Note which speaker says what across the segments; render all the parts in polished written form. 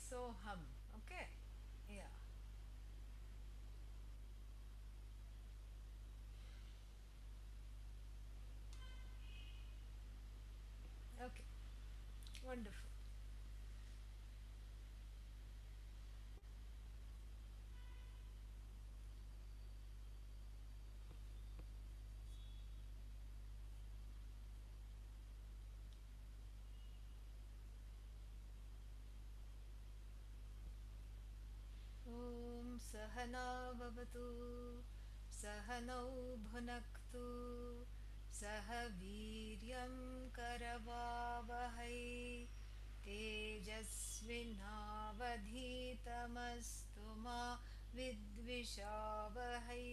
Speaker 1: soham. Okay. Yeah. Okay. Wonderful. ॐ सहना भवतु सहनौ भुनक्तु सह वीर्यं करवावहै तेजस्विनावधीतमस्तु मा विद्विषावहै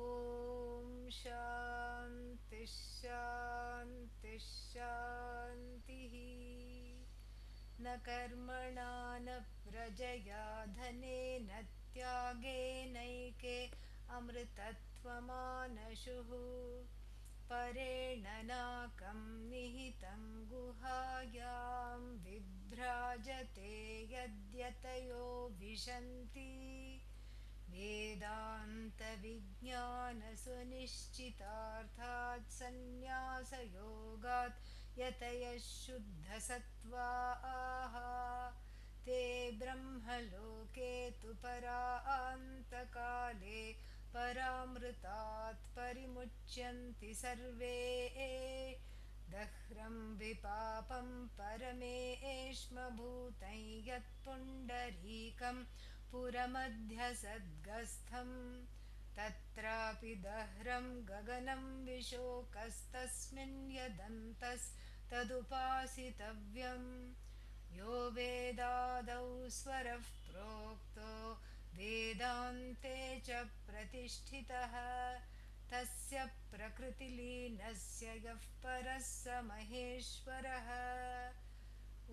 Speaker 1: ॐ शान्ति शान्ति शान्तिः न कर्मणा न प्रजया धनेन त्यागेनैके अमृतत्वमानशुः परेण नाकं निहितं गुहायां विभ्राजते यद्यतयो विशन्ति वेदान्तविज्ञानसुनिश्चितार्थात् सन्न्यासयोगात् यतयः शुद्धसत्त्वाः ते ब्रह्मलोके तु परान्तकाले परामृतात् परिमुच्यन्ति सर्वे दह्रं विपापं परमेष्मभूतं यत्पुण्डरीकं पुरमध्यसद्गस्थं तत्रापि दह्रं गगनं विशोकस्तस्मिन् यदन्तस्तदुपासितव्यम् यो वेदादौ स्वरः प्रोक्तो वेदान्ते च प्रतिष्ठितः तस्य प्रकृतिलीनस्य यः परः स महेश्वरः ॐ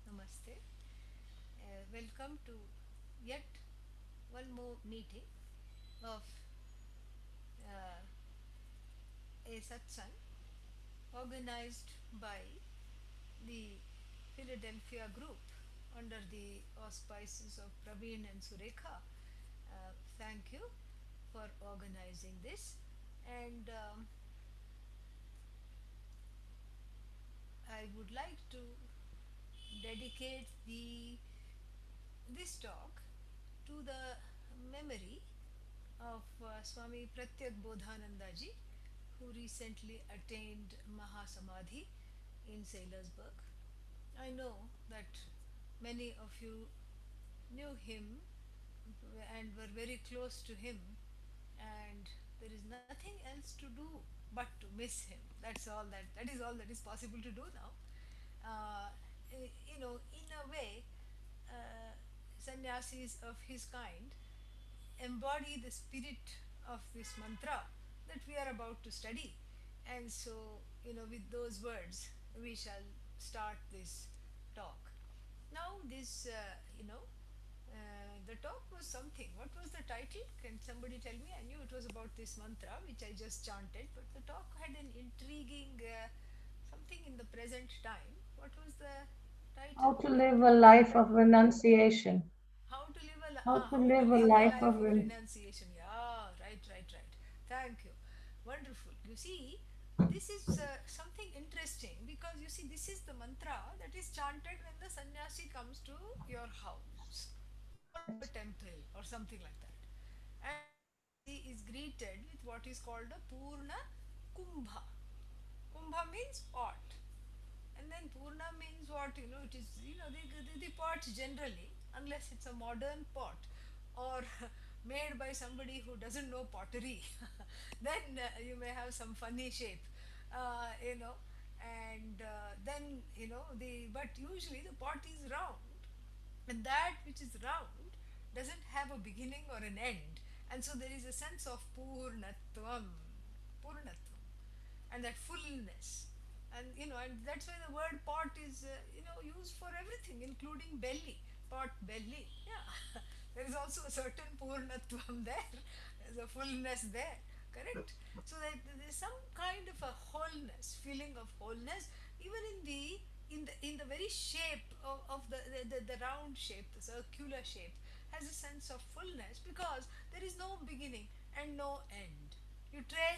Speaker 1: Namaste. Welcome to yet one more meeting of uh, a satsang organized by the Philadelphia group under the auspices of Praveen and Surekha. Thank you for organizing this. And I would like to dedicate this talk to the memory of Swami Pratyak Bodhananda ji, who recently attained Mahasamadhi in Sailorsburg. I know that many of you knew him and were very close to him, and there is nothing else to do but to miss him. That is all that is possible to do now. In a way, uh, sannyasis of his kind embody the spirit of this mantra that we are about to study. And so, with those words, we shall start this talk. Now, the talk was something. What was the title? Can somebody tell me? I knew it was about this mantra which I just chanted, but the talk had an intriguing something in the present time. What was the title?
Speaker 2: How to live a life of renunciation.
Speaker 1: How to live a life of renunciation. Yeah, right, right, right. Thank you. Wonderful. You see, this is something interesting because you see, this is the mantra that is chanted when the sannyasi comes to your house or to a temple or something like that. And the sannyasi is greeted with what is called a Purna Kumbha. Kumbha means pot, and then Purna means what? It is, the pot generally, unless it's a modern pot or made by somebody who doesn't know pottery, then you may have some funny shape, and then, but usually the pot is round, and that which is round doesn't have a beginning or an end, and so there is a sense of purnatvam, and that fullness. And and that's why the word pot is used for everything, including belly, pot belly. Yeah. There is also a certain purnatvam there. There's a fullness there, correct? So that there's some kind of a wholeness, feeling of wholeness, even in the very shape of the round shape, the circular shape, has a sense of fullness because there is no beginning and no end. You try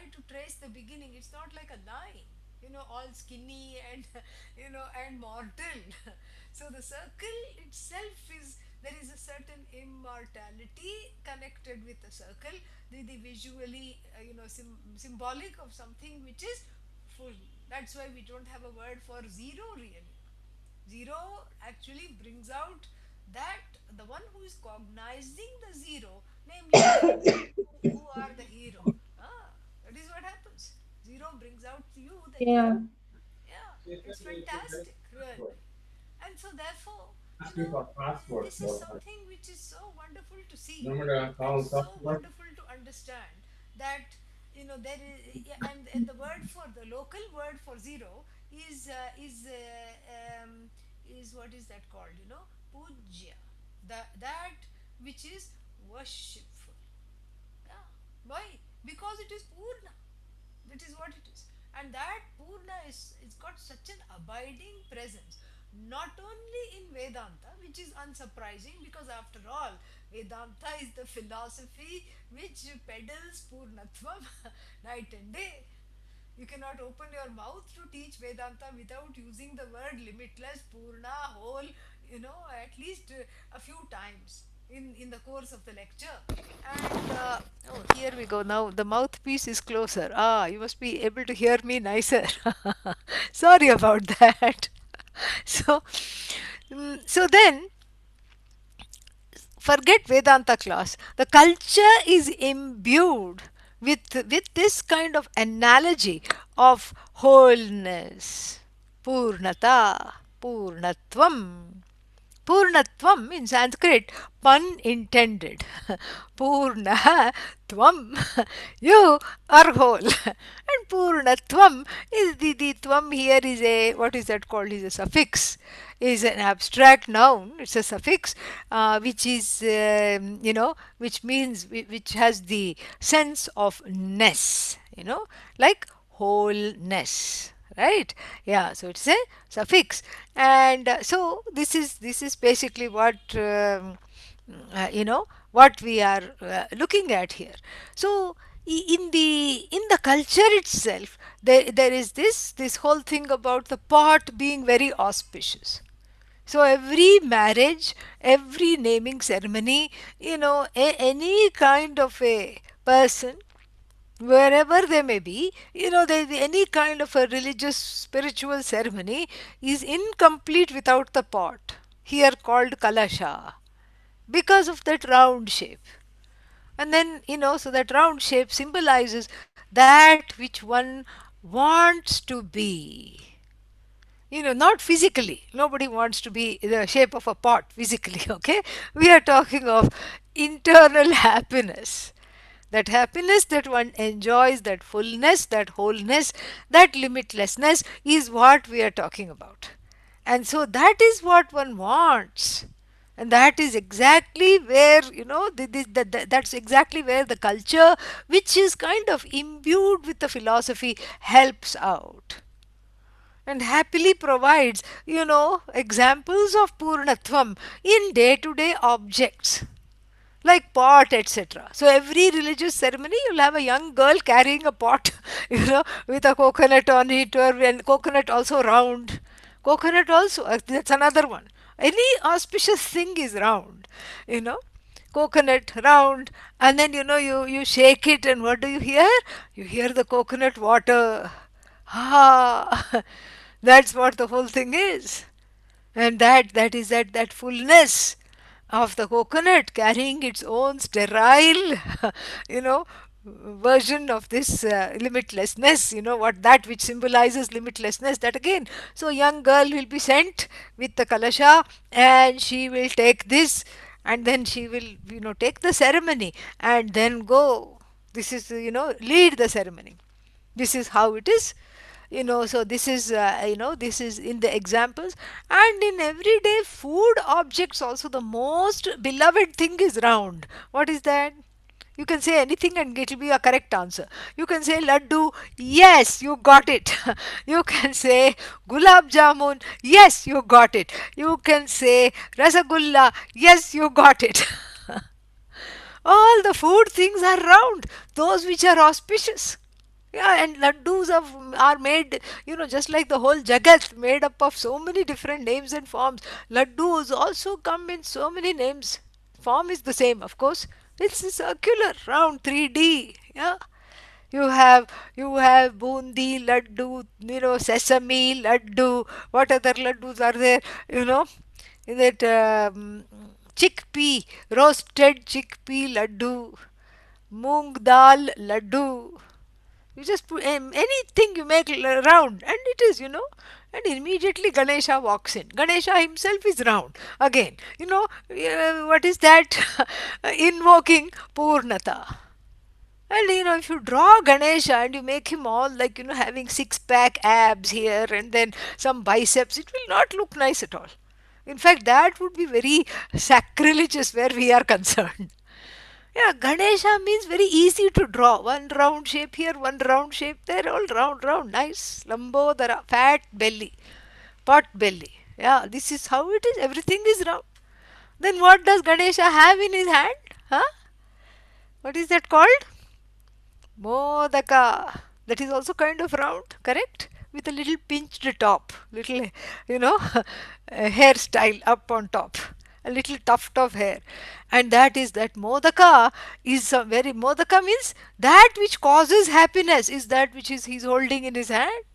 Speaker 1: to trace the beginning. It's not like a line, all skinny and and mortal. So the circle itself is, there is a certain immortality connected with the circle, the visually symbolic of something which is full. That's why we don't have a word for zero really. Zero actually brings out that the one who is cognizing the zero, namely you, who are the hero. That is what happens. Zero brings out you, the
Speaker 2: Yeah.
Speaker 1: hero. Yeah, it's fantastic, really. And so, therefore, this is something which is so wonderful to see and so wonderful to understand that there is, yeah, and the word for the local word for zero is what is that called? Pujya, that which is worshipful. Yeah. Why? Because it is Purna. That is what it is. And that Purna is, it's got such an abiding presence, not only in Vedanta, which is unsurprising because after all, Vedanta is the philosophy which peddles Purnatvam night and day. You cannot open your mouth to teach Vedanta without using the word limitless, Purna, whole, at least a few times in the course of the lecture. And oh, here we go. Now the mouthpiece is closer. You must be able to hear me nicer. Sorry about that. So, so then forget Vedanta class. The culture is imbued with this kind of analogy of wholeness, Purnata, Purnatvam. Purnatvam in Sanskrit, pun intended. Purna tvam, you are whole. And Purnatvam is the tvam here is a, what is that called? Is a suffix, is an abstract noun. It's a suffix which is, which means, which has the sense of ness, like wholeness, right? Yeah, so it's a suffix. And so this is basically what what we are looking at here. So in the culture itself, there is this whole thing about the pot being very auspicious. So every marriage, every naming ceremony, any kind of a person, wherever they may be, any kind of a religious spiritual ceremony is incomplete without the pot, here called kalasha, because of that round shape. And then, so that round shape symbolizes that which one wants to be. Not physically. Nobody wants to be the shape of a pot physically, okay? We are talking of internal happiness. That happiness that one enjoys, that fullness, that wholeness, that limitlessness is what we are talking about. And so that is what one wants. And that is exactly where, that's exactly where the culture, which is kind of imbued with the philosophy, helps out and happily provides, examples of Purnatvam in day to day objects like pot, etc. So every religious ceremony, you'll have a young girl carrying a pot, with a coconut on it, or and coconut also round. Coconut also, that's another one. Any auspicious thing is round, you know. Coconut round, and then you shake it, and what do you hear? You hear the coconut water. Ah, that's what the whole thing is. And that is that fullness of the coconut carrying its own sterile you know version of this limitlessness, what that which symbolizes limitlessness, that again. So young girl will be sent with the kalasha, and she will take this, and then she will take the ceremony and then go. This is lead the ceremony. This is how it is. So this is this is in the examples. And in everyday food objects also, the most beloved thing is round. What is that? You can say anything and it will be a correct answer. You can say laddu, yes, you got it. You can say gulab jamun, yes, you got it. You can say rasagulla, yes, you got it. All the food things are round, those which are auspicious. Yeah, and laddus are made, just like the whole jagat, made up of so many different names and forms. Laddus also come in so many names. Form is the same, of course. It's circular, round, 3D. Yeah. You have bundi laddu, sesame laddu. What other laddus are there? You know, that chickpea, roasted chickpea laddu, moong dal laddu. You just put anything you make round, and it is, and immediately Ganesha walks in. Ganesha himself is round. Again, what is that? Invoking Purnata. And if you draw Ganesha and you make him all like, having six pack abs here and then some biceps, it will not look nice at all. In fact, that would be very sacrilegious where we are concerned. Yeah, Ganesha means very easy to draw. One round shape here, one round shape there, all round, round, nice. Lambodara, fat belly, pot belly. Yeah, this is how it is. Everything is round. Then what does Ganesha have in his hand? Huh? What is that called? Modaka. That is also kind of round, correct? With a little pinched top, little, hairstyle up on top, a little tuft of hair. And that is that Modaka is Modaka means that which causes happiness, is that which is he's holding in his hand.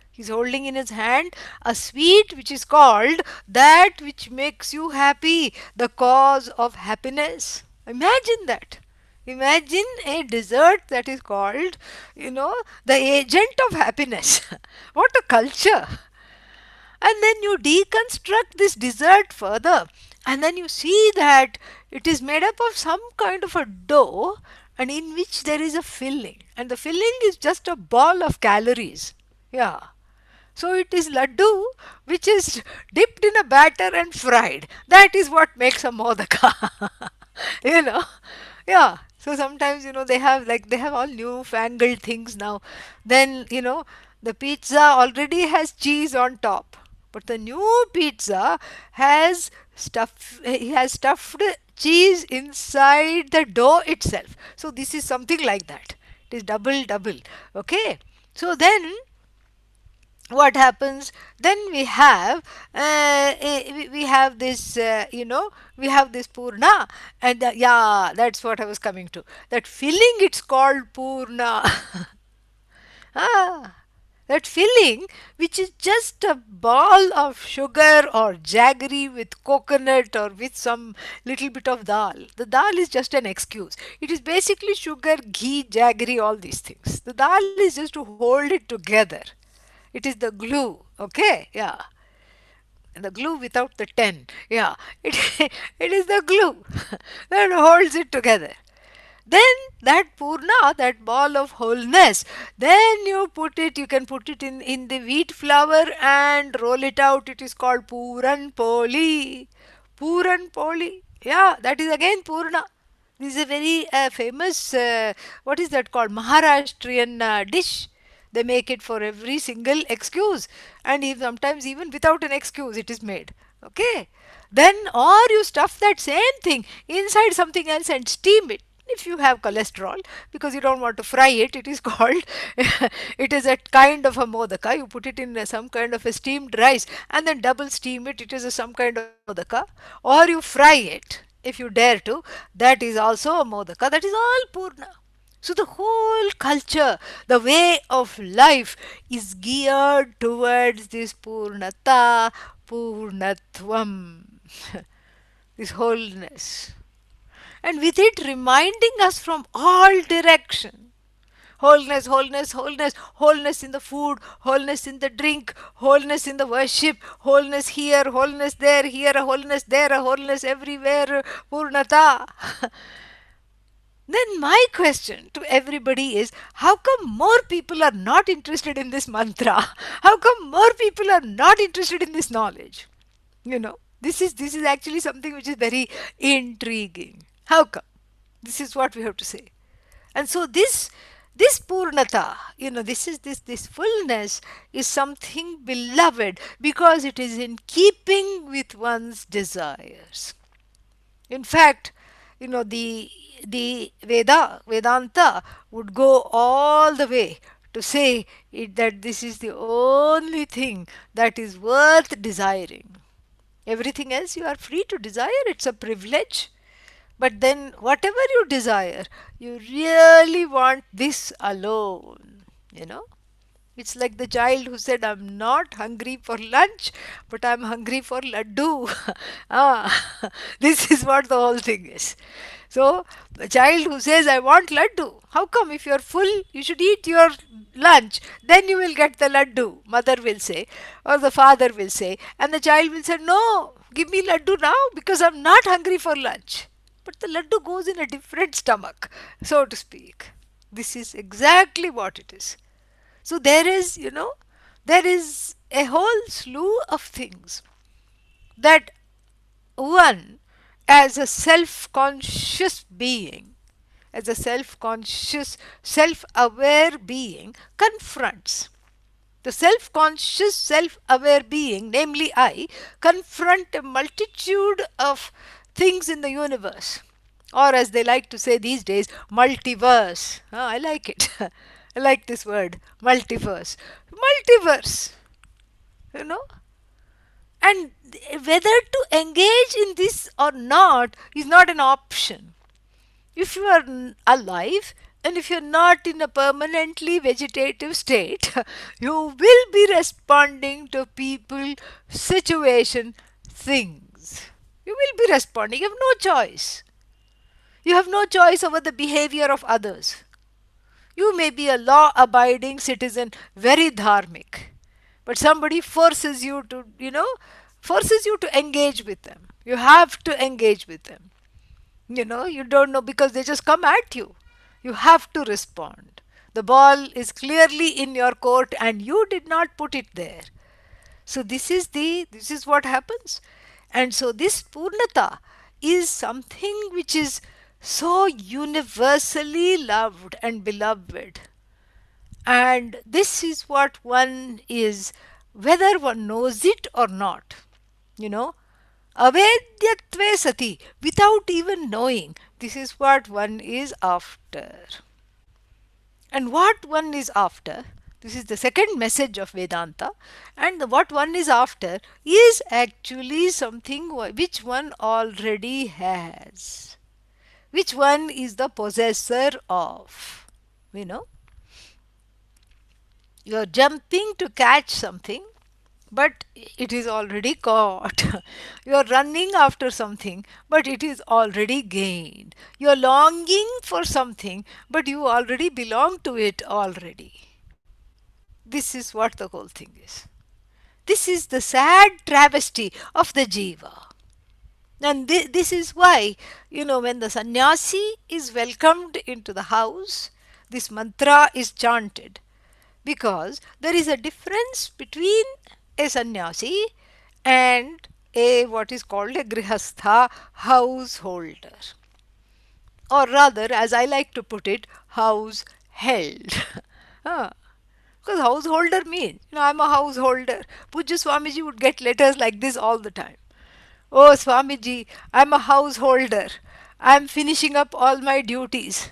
Speaker 1: He's holding in his hand a sweet which is called that which makes you happy, the cause of happiness. Imagine that. Imagine a dessert that is called, the agent of happiness. What a culture! And then you deconstruct this dessert further, and then you see that it is made up of some kind of a dough, and in which there is a filling, and the filling is just a ball of calories. Yeah. So it is laddu which is dipped in a batter and fried. That is what makes a modaka. you know. Yeah. So sometimes, they have all newfangled things now. Then, the pizza already has cheese on top. But the new pizza has stuffed cheese inside the dough itself. So this is something like that. It is double double. Okay. So then what happens, then we have this, we have this purna, and yeah, that's what I was coming to, that filling, it's called purna. ah that filling, which is just a ball of sugar or jaggery with coconut or with some little bit of dal. The dal is just an excuse. It is basically sugar, ghee, jaggery, all these things. The dal is just to hold it together. It is the glue. Okay, yeah. And the glue without the 10. Yeah, it, it is the glue that holds it together. Then that purna, that ball of wholeness, then you can put it in the wheat flour and roll it out. It is called puran poli. Puran poli. Yeah, that is again purna. This is a very famous, what is that called? Maharashtrian dish. They make it for every single excuse, and if sometimes even without an excuse it is made. Okay. Then, or you stuff that same thing inside something else and steam it if you have cholesterol, because you don't want to fry it. It is called it is a kind of a modaka. You put it in some kind of a steamed rice and then double steam it. It is some kind of modaka. Or you fry it if you dare to. That is also a modaka. That is all purna. So the whole culture, the way of life is geared towards this purnata, purnatvam, this wholeness. And with it reminding us from all direction. Wholeness, wholeness, wholeness, wholeness in the food, wholeness in the drink, wholeness in the worship, wholeness here, wholeness there, here a wholeness, there a wholeness, everywhere, purnata. Then my question to everybody is, how come more people are not interested in this mantra? How come more people are not interested in this knowledge? This is actually something which is very intriguing. How come? This is what we have to say. And so this purnata, this fullness is something beloved because it is in keeping with one's desires. In fact, the Vedanta would go all the way to say that this is the only thing that is worth desiring. Everything else you are free to desire, it's a privilege. But then, whatever you desire, you really want this alone, you know. It's like the child who said, I'm not hungry for lunch, but I'm hungry for laddu. ah, this is what the whole thing is. So, the child who says, I want laddu, how come if you're full, you should eat your lunch, then you will get the laddu, mother will say, or the father will say, and the child will say, no, give me laddu now because I'm not hungry for lunch. But the laddu goes in a different stomach, so to speak. This is exactly what it is. So there is a whole slew of things that one, as a self conscious being, as a self conscious, self aware being, confronts. The self conscious, self aware being, namely I, confront a multitude of things in the universe. Or, as they like to say these days, multiverse. Ah, I like it. I like this word, multiverse. Multiverse, you know. And whether to engage in this or not is not an option. If you are alive and if you're not in a permanently vegetative state, you will be responding to people, situation, things. You will be responding. You have no choice. You have no choice over the behavior of others. You may be a law abiding citizen, very dharmic, but somebody forces you to, forces you to engage with them. You have to engage with them. You don't know because they just come at you. You have to respond. The ball is clearly in your court and you did not put it there. So this is what happens. And so this purnata is something which is so universally loved and beloved. And this is what one is, whether one knows it or not. You know, Avedyatve sati, without even knowing, this is what one is after. And what one is after, this is the second message of Vedanta, and what one is after is actually something which one already has, which one is the possessor of. You know, you are jumping to catch something, but it is already caught. You are running after something, but it is already gained. You are longing for something, but you already belong to it already. This is what the whole thing is. This is the sad travesty of the jiva. And this is why, when the sannyasi is welcomed into the house, this mantra is chanted. Because there is a difference between a sannyasi and a what is called a grihastha, householder, or rather, as I like to put it, house held. Ah, because householder means, I'm a householder. Pujya Swamiji would get letters like this all the time. Oh Swamiji, I'm a householder. I'm finishing up all my duties.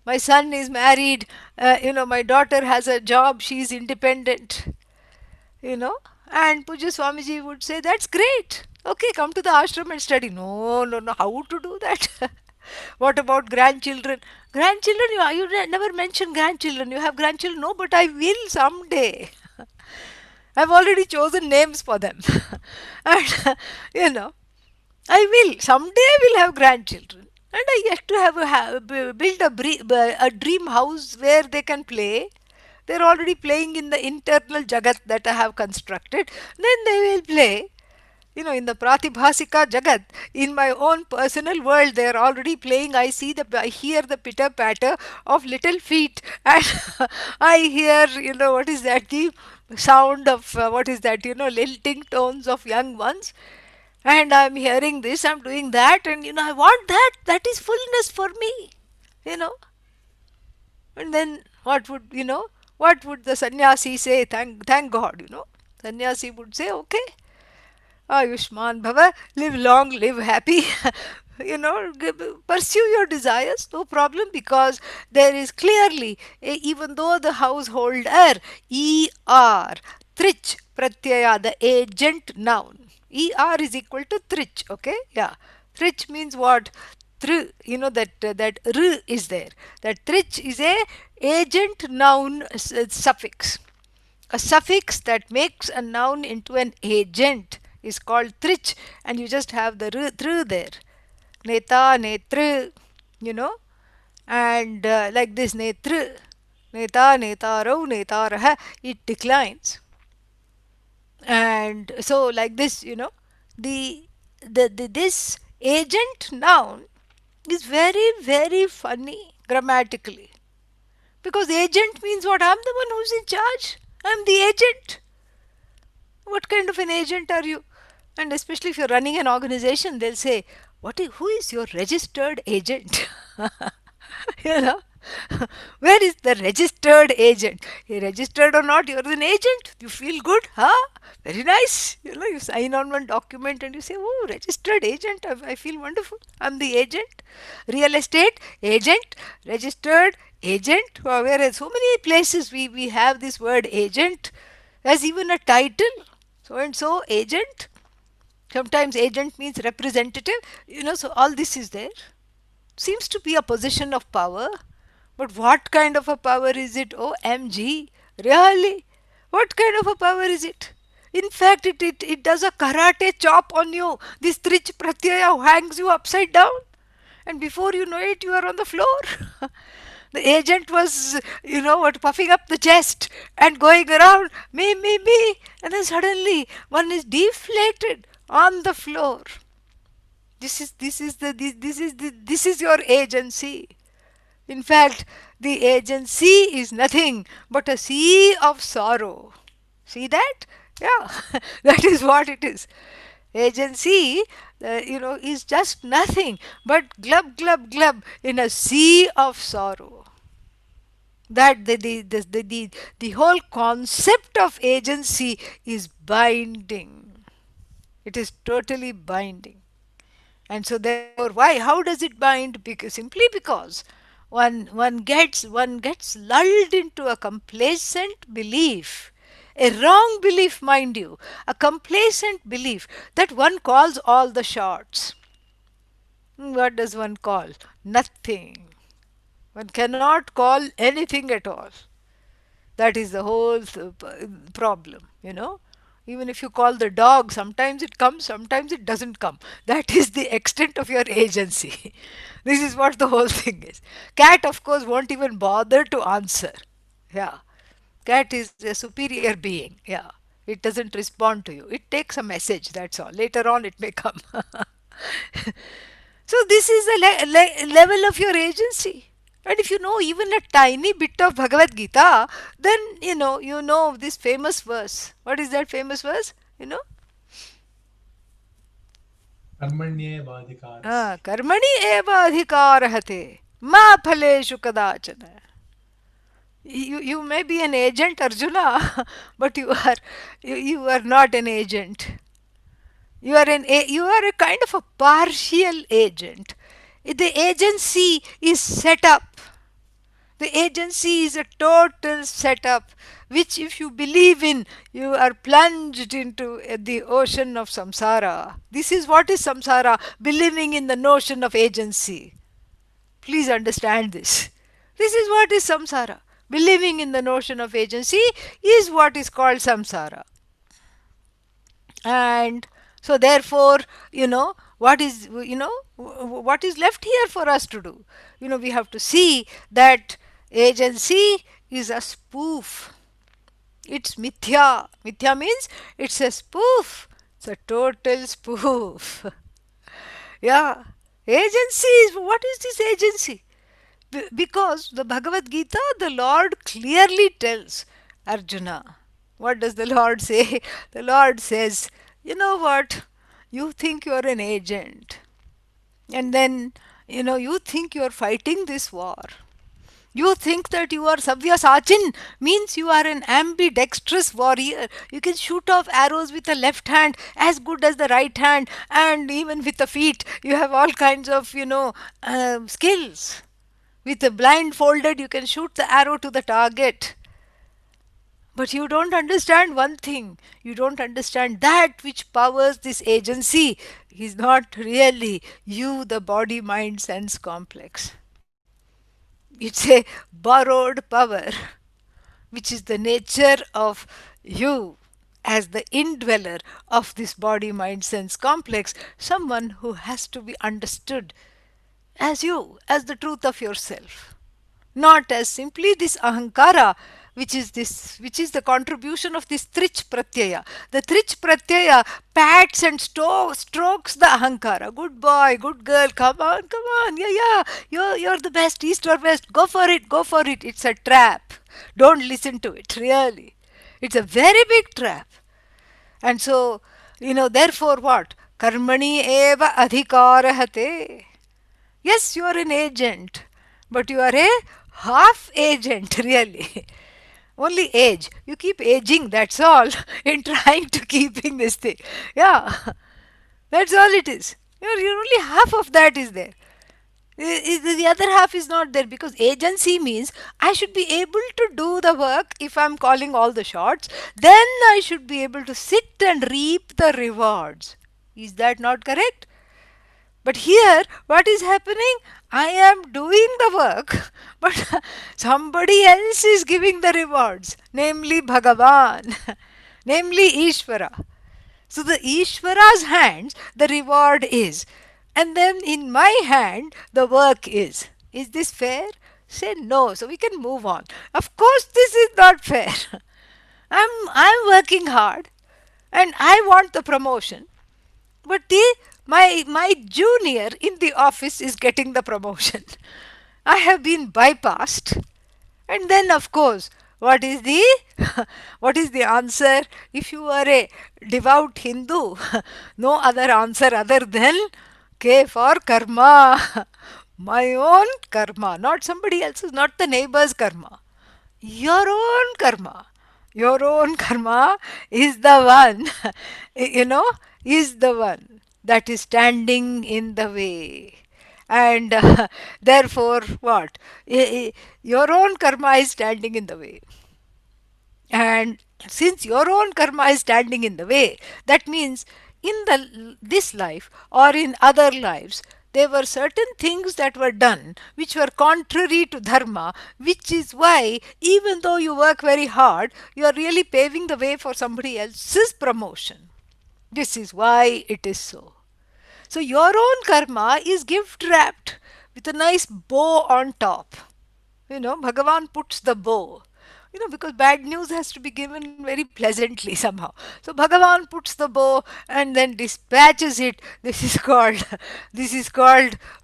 Speaker 1: My son is married. My daughter has a job. She's independent. You know. And Pujya Swamiji would say, that's great. Okay, come to the ashram and study. No, no, no. How to do that? What about grandchildren? Grandchildren, you never mention grandchildren. You have grandchildren? No, but I will someday. I've already chosen names for them. And, you know, I will. Someday I will have grandchildren. And I yet to build a dream house where they can play. They're already playing in the internal jagat that I have constructed. Then they will play. In the Pratibhasika Jagat, in my own personal world, they are already playing. I hear the pitter patter of little feet, and I hear, what is that? The sound of, what is that? Lilting tones of young ones. And I'm hearing this, I'm doing that, and I want that. That is fullness for me, you know. And then what would, what would the sannyasi say? Thank God, Sannyasi would say, okay, Ayushman Bhava, live long, live happy. Pursue your desires, no problem, because there is clearly, even though the householder, er, trich, pratyaya, the agent noun. Er is equal to trich, okay? Yeah. Trich means what? That r is there. That trich is a agent noun suffix. A suffix that makes a noun into an agent is called trich, and you just have the tr there. Neta, netr, you know, and like this, netr, neta, netarau, netarah, it declines. And so, like this, this agent noun is very, very funny grammatically. Because agent means what? I'm the one who's in charge. I'm the agent. What kind of an agent are you? And especially if you're running an organization, they'll say, who is your registered agent? you know, where is the registered agent? You registered or not, you're an agent. You feel good, huh? Very nice. You sign on one document and you say, oh, registered agent. I feel wonderful. I'm the agent. Real estate agent, registered agent. Whereas so many places we have this word agent as even a title. So and so agent. Sometimes agent means representative. So all this is there. Seems to be a position of power. But what kind of a power is it? OMG. Really? What kind of a power is it? In fact, it does a karate chop on you. This trich pratyaya hangs you upside down. And before you know it, you are on the floor. The agent was, puffing up the chest and going around, me. And then suddenly one is deflated on the floor. This is your agency. In fact, the agency is nothing but a sea of sorrow. See that? Yeah, that is what it is. Agency, is just nothing but glub, glub, glub in a sea of sorrow. That the whole concept of agency is binding. It is totally binding. And so therefore, why? How does it bind? Simply because one gets lulled into a complacent belief, a wrong belief, mind you, a complacent belief that one calls all the shots. What does one call? Nothing. One cannot call anything at all. That is the whole problem. Even if you call the dog, sometimes it comes, sometimes it doesn't come. That is the extent of your agency. This is what the whole thing is. Cat, of course, won't even bother to answer. Yeah. Cat is a superior being. Yeah. It doesn't respond to you. It takes a message, that's all. Later on, it may come. So this is the level of your agency. And if you know even a tiny bit of Bhagavad Gita, then you know this famous verse. What is that famous verse?
Speaker 3: कर्मण्येवाधिकारस्ते
Speaker 1: Karmani eva adhikarahate ma phaleshu kadachana. You may be an agent, Arjuna, but you are not an agent. You are a kind of a partial agent. The agency is set up. The agency is a total setup, which, if you believe in, you are plunged into the ocean of samsara. This is what is samsara, believing in the notion of agency. Please understand this. This is what is samsara. Believing in the notion of agency is what is called samsara. And so therefore, what is left here for us to do? We have to see that agency is a spoof. It's mithya. Mithya means it's a spoof. It's a total spoof. Yeah. Agency is, what is this agency? Because the Bhagavad Gita, the Lord clearly tells Arjuna. What does the Lord say? The Lord says, you know what? You think you're an agent. And then, you think you're fighting this war. You think that you are Savyasachin, means you are an ambidextrous warrior. You can shoot off arrows with the left hand as good as the right hand, and even with the feet. You have all kinds of, skills. With the blindfolded, you can shoot the arrow to the target. But you don't understand one thing. You don't understand that which powers this agency is not really you, the body, mind, sense complex. It's a borrowed power, which is the nature of you as the indweller of this body, mind, sense complex, someone who has to be understood as you, as the truth of yourself, not as simply this ahankara, which is the contribution of this trich pratyaya. The trich pratyaya pats and strokes the ahankara. Good boy, good girl, come on, yeah, you're the best, east or west, go for it, go for it. It's a trap. Don't listen to it, really. It's a very big trap. And so, therefore what? Karmani eva adhikarahate. Yes, you are an agent, but you are a half agent, really. Only age. You keep aging, that's all, in trying to keeping this thing. Yeah, that's all it is. You're only half of that is there. The other half is not there because agency means I should be able to do the work if I'm calling all the shots. Then I should be able to sit and reap the rewards. Is that not correct? But here, what is happening? I am doing the work, but somebody else is giving the rewards, namely Bhagavan, namely Ishvara. So the Ishvara's hands, the reward is, and then in my hand, the work is. Is this fair? Say no, so we can move on. Of course, this is not fair. I'm working hard, and I want the promotion. But my junior in the office is getting the promotion. I have been bypassed. And then of course, what is the what is the answer? If you are a devout Hindu, no other answer other than K for karma. My own karma, not somebody else's, not the neighbor's karma. Your own karma. Your own karma is the one, you know, is the one that is standing in the way. And therefore, what? Your own karma is standing in the way. And since your own karma is standing in the way, that means in this life or in other lives, there were certain things that were done which were contrary to dharma, which is why even though you work very hard, you are really paving the way for somebody else's promotion. This is why it is so. So your own karma is gift wrapped with a nice bow on top. Bhagavan puts the bow. Because bad news has to be given very pleasantly somehow. So Bhagavan puts the bow and then dispatches it. This is called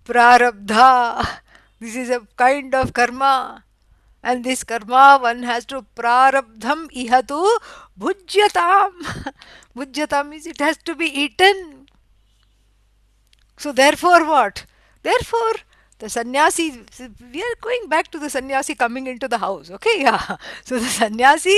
Speaker 1: prarabdha. This is a kind of karma. And this karma one has to prarabdham ihatu bhujyatam. Bhujyatam means it has to be eaten. So therefore what? Therefore the sannyasi, we are going back to the sannyasi coming into the house, okay? Yeah. So the sannyasi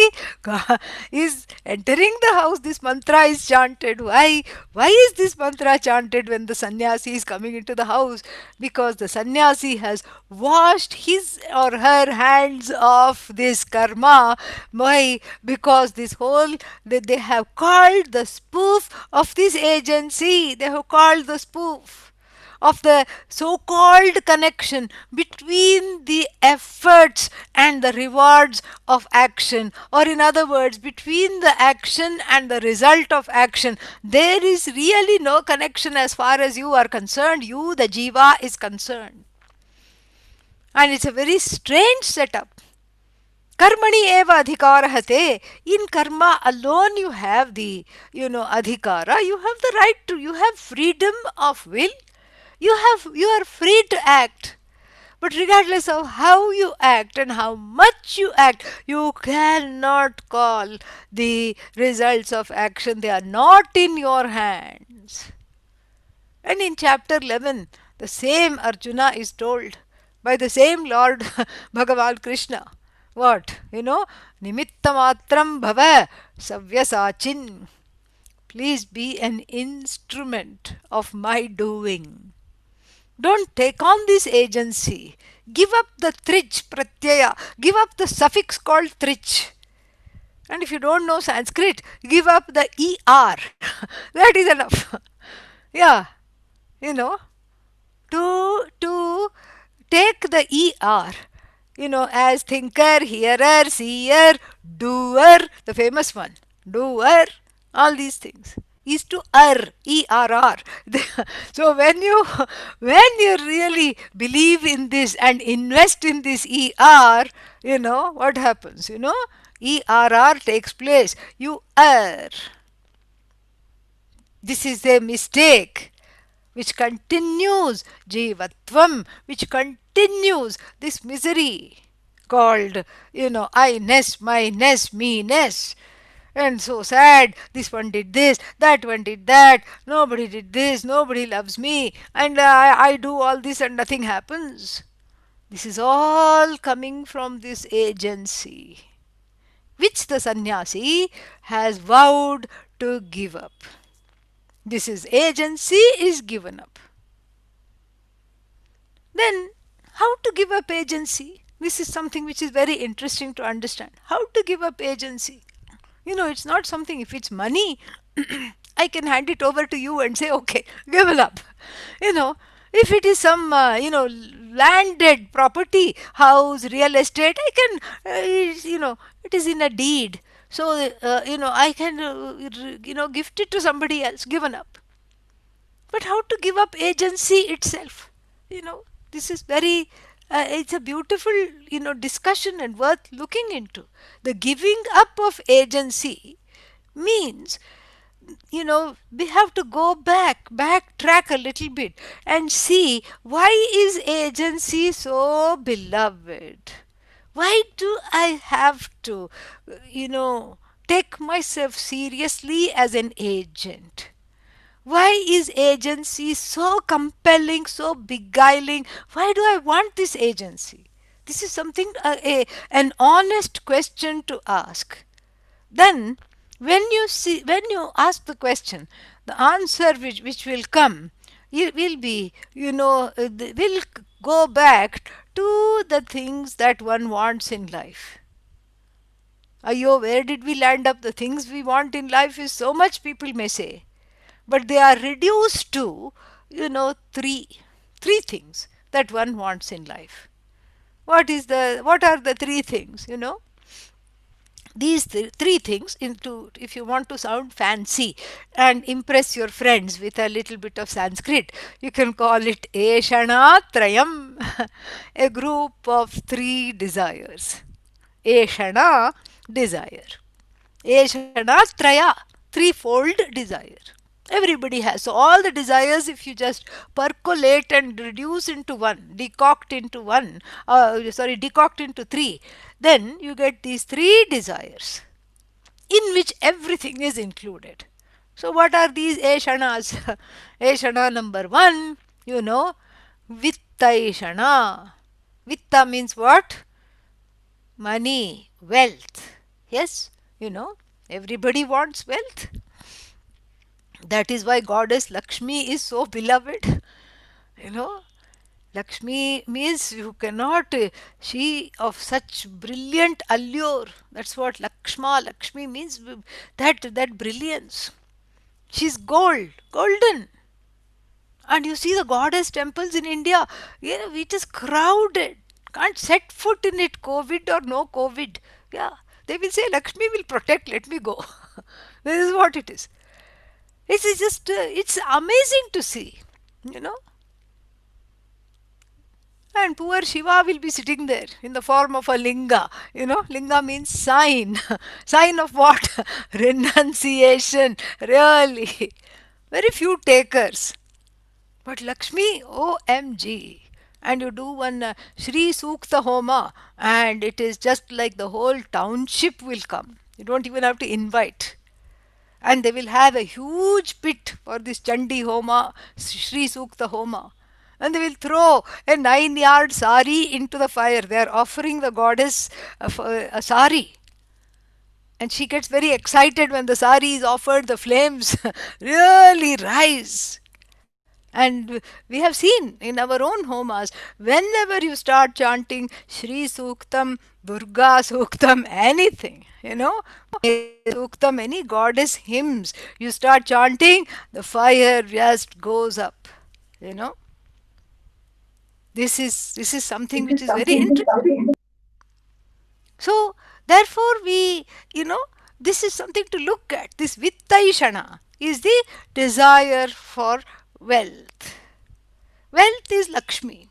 Speaker 1: is entering the house, this mantra is chanted. Why? Why is this mantra chanted when the sannyasi is coming into the house? Because the sannyasi has washed his or her hands off this karma. Why? Because this whole, they have called the spoof of this agency, they have called the spoof of the so called connection between the efforts and the rewards of action, or in other words, between the action and the result of action. There is really no connection as far as you are concerned, you, the jiva, is concerned. And it's a very strange setup. Karmani eva adhikarahate. In karma alone you have the, adhikara. You have the right to, you have freedom of will. You are free to act. But regardless of how you act and how much you act, you cannot call the results of action. They are not in your hands. And in chapter 11, the same Arjuna is told, by the same Lord Bhagavan Krishna. What? Nimittamatram bhava savyasachin. Please be an instrument of my doing. Don't take on this agency. Give up the trich pratyaya. Give up the suffix called trich. And if you don't know Sanskrit, give up the er. That is enough. Yeah, you know, to take the er, as thinker, hearer, seer, doer, the famous one, doer, all these things is to err. So when you really believe in this and invest in this er, what happens, err takes place, you err. This is a mistake which continues jivatvam, which continues this misery called, I-ness, my-ness, me-ness. And so sad, this one did this, that one did that, nobody did this, nobody loves me, and I do all this and nothing happens. This is all coming from this agency, which the sannyasi has vowed to give up. This is agency is given up. Then, how to give up agency? This is something which is very interesting to understand. How to give up agency? It's not something, if it's money, I can hand it over to you and say, okay, give it up. You know, if it is some, landed property, house, real estate, I can, it is in a deed. So, I can, gift it to somebody else, given up. But how to give up agency itself? This is very, it's a beautiful, discussion and worth looking into. The giving up of agency means, we have to go backtrack a little bit and see, why is agency so beloved? Why do I have to, take myself seriously as an agent? Why is agency so compelling, so beguiling? Why do I want this agency? This is something, an honest question to ask. Then, when you ask the question, the answer which will come, it will be, will go back to the things that one wants in life. Ayo, where did we land up? The things we want in life is so much, people may say, but they are reduced to, three things that one wants in life. What are the three things? These three things, into, if you want to sound fancy and impress your friends with a little bit of Sanskrit, you can call it Eshana Trayam, a group of three desires. Eshana, desire. Eshana Traya, threefold desire. Everybody has. So all the desires, if you just percolate and reduce into one, decoct into three, then you get these three desires in which everything is included. So what are these Eshanas? Eshana number one, Vitta Eshana. Vitta means what? Money, wealth. Yes, everybody wants wealth. That is why goddess Lakshmi is so beloved. You know, Lakshmi means you cannot, she of such brilliant allure. That's what Lakshmi means, that brilliance. She's golden. And you see the goddess temples in India, it is crowded. Can't set foot in it, COVID or no COVID. Yeah, they will say, Lakshmi will protect, let me go. This is what it is. It's just, it's amazing to see, you know. And poor Shiva will be sitting there in the form of a linga. Linga means sign. Sign of what? Renunciation. Really. Very few takers. But Lakshmi, OMG. And you do one Shri Sukta Homa, and it is just like the whole township will come. You don't even have to invite. And they will have a huge pit for this Chandi Homa, Shri Sukta Homa. and they will throw a 9 yard sari into the fire. They are offering the goddess a sari, and she gets very excited when the sari is offered. The flames really rise. And we have seen in our own homas, whenever you start chanting Shri Suktam, Durga Suktam, anything, Suktam, any goddess hymns, you start chanting, the fire just goes up. You know, this is something which is very interesting. So, therefore, you know, this is something to look at. This Vittaishana is the desire for wealth. Wealth is Lakshmi.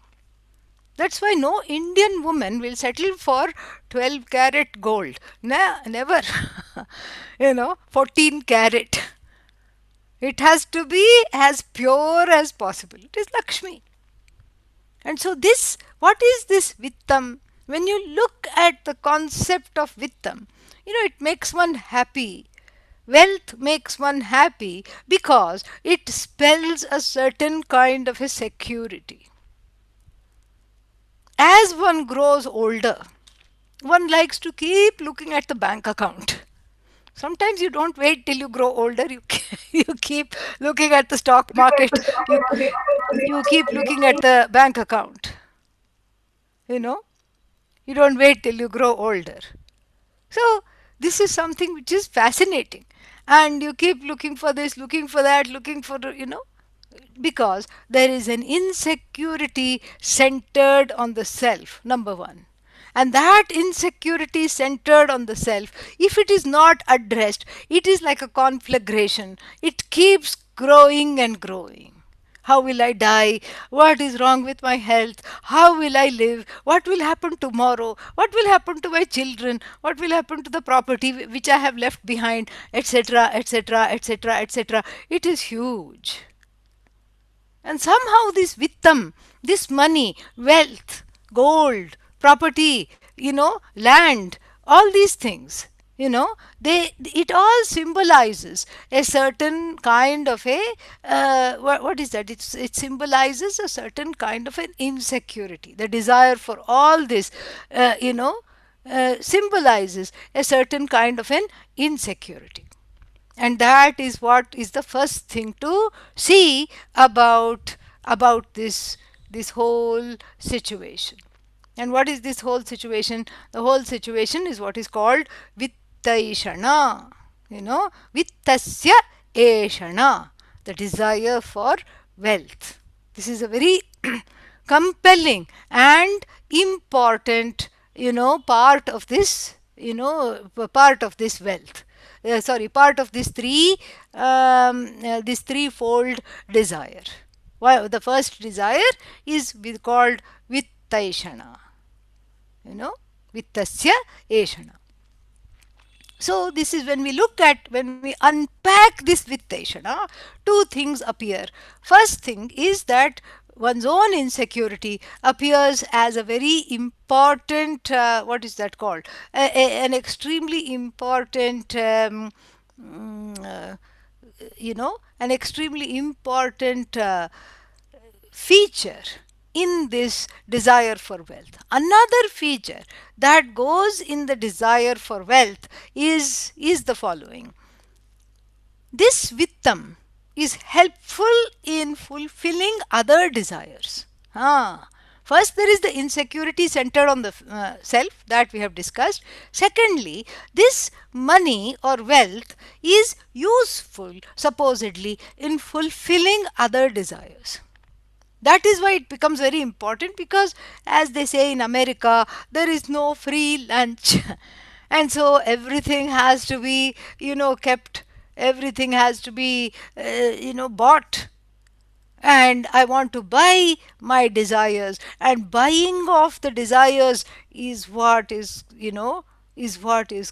Speaker 1: That's why no Indian woman will settle for 12 carat gold. Never. 14 carat. It has to be as pure as possible. It is Lakshmi. And so, what is this Vittam? When you look at the concept of Vittam, it makes one happy. Wealth makes one happy because it spells a certain kind of a security. As one grows older, one likes to keep looking at the bank account. Sometimes you don't wait till you grow older. You keep looking at the stock market. You you keep looking at the bank account. You know, you don't wait till you grow older. So this is something which is fascinating, and you keep looking for this, looking for that, looking for because there is an insecurity centered on the self, number one. And that insecurity centered on the self, if it is not addressed, it is like a conflagration. It keeps growing and growing. How will I die? What is wrong with my health? How will I live? What will happen tomorrow? What will happen to my children? What will happen to the property which I have left behind? Etc., etc., etc., etc. It is huge. And somehow this vittam, this money, wealth, gold, property, land, all these things, it all symbolizes a certain kind of a what is that? It symbolizes a certain kind of an insecurity. The desire for all this, symbolizes a certain kind of an insecurity. And that is what is the first thing to see about this whole situation. And what is this whole situation? The whole situation is what is called vittaishana. Vittasya eshana, the desire for wealth. This is a very compelling and important part of this part of this wealth, part of this threefold desire. The first desire is called vittaishana, vittasya eshana. So this is when we unpack this vitteshana, two things appear. First thing is that one's own insecurity appears as a very important, what is that called? An extremely important, mm, uh, an extremely important feature in this desire for wealth. Another feature that goes in the desire for wealth is the following. This vittam is helpful in fulfilling other desires. First, there is the insecurity centered on the self that we have discussed. Secondly, this money or wealth is useful, supposedly, in fulfilling other desires. That is why it becomes very important, because as they say in America, there is no free lunch. And so everything has to be, kept, everything has to be, bought. And I want to buy my desires, and buying of the desires is what is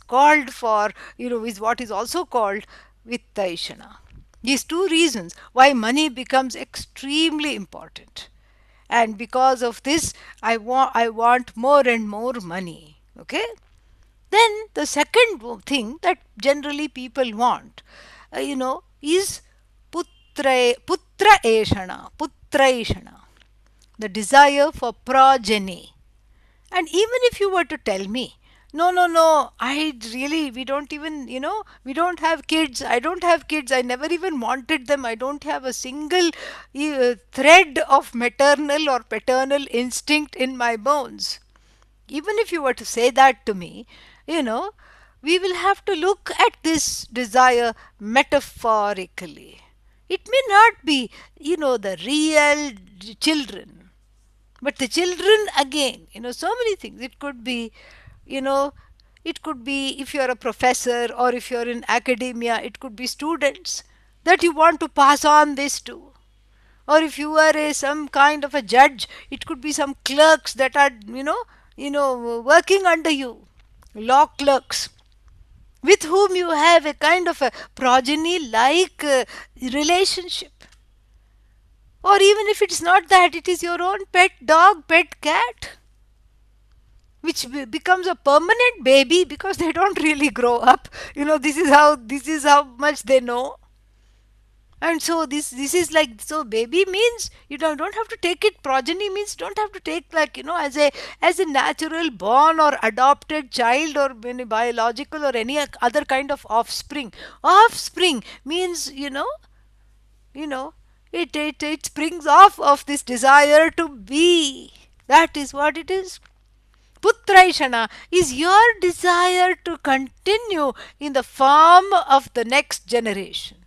Speaker 1: called for, is what is also called vittaishana. These two reasons why money becomes extremely important. And because of this, I want more and more money. Okay? Then the second thing that generally people want, is putra eshana, putraishana. the desire for progeny. And even if you were to tell me, no, no, no, I really, we don't even, we don't have kids, I don't have kids, I never even wanted them, I don't have a single thread of maternal or paternal instinct in my bones. Even if you were to say that to me, you know, we will have to look at this desire metaphorically. It may not be, the real children, but the children again, so many things. It could be, you know, it could be if you're a professor or if you're in academia, it could be students that you want to pass on this to. Or if you are some kind of a judge, it could be some clerks that are, working under you, law clerks, with whom you have a kind of a progeny like relationship. Or even if it's not that, it is your own pet dog, pet cat, which becomes a permanent baby because they don't really grow up. This is how much they know. And so this is like, so baby means you don't have to take it, progeny means don't have to take, like, as a natural born or adopted child or any biological or any other kind of offspring. Offspring means, you know it springs off of this desire to be. That is what it is. Putraishana is your desire to continue in the form of the next generation.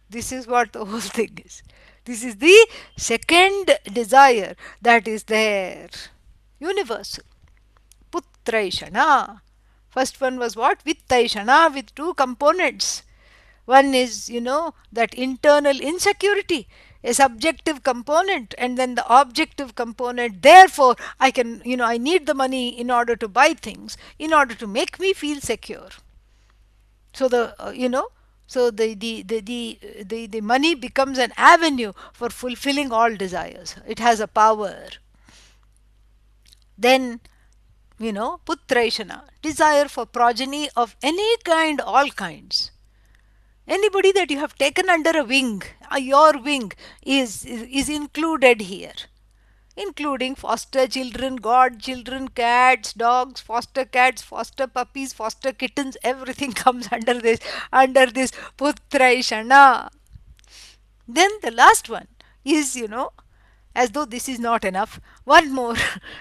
Speaker 1: This is what the whole thing is. This is the second desire that is there. Universal. Putraishana. First one was what? Vittaishana, with two components. One is, that internal insecurity, a subjective component, and then the objective component. Therefore, I need the money in order to buy things, in order to make me feel secure. So the money becomes an avenue for fulfilling all desires. It has a power. Then, putraishana, desire for progeny of any kind, all kinds. Anybody that you have taken under a wing, your wing is included here, including foster children, godchildren, cats, dogs, foster cats, foster puppies, foster kittens. Everything comes under this putraishana. Then the last one is, as though this is not enough, one more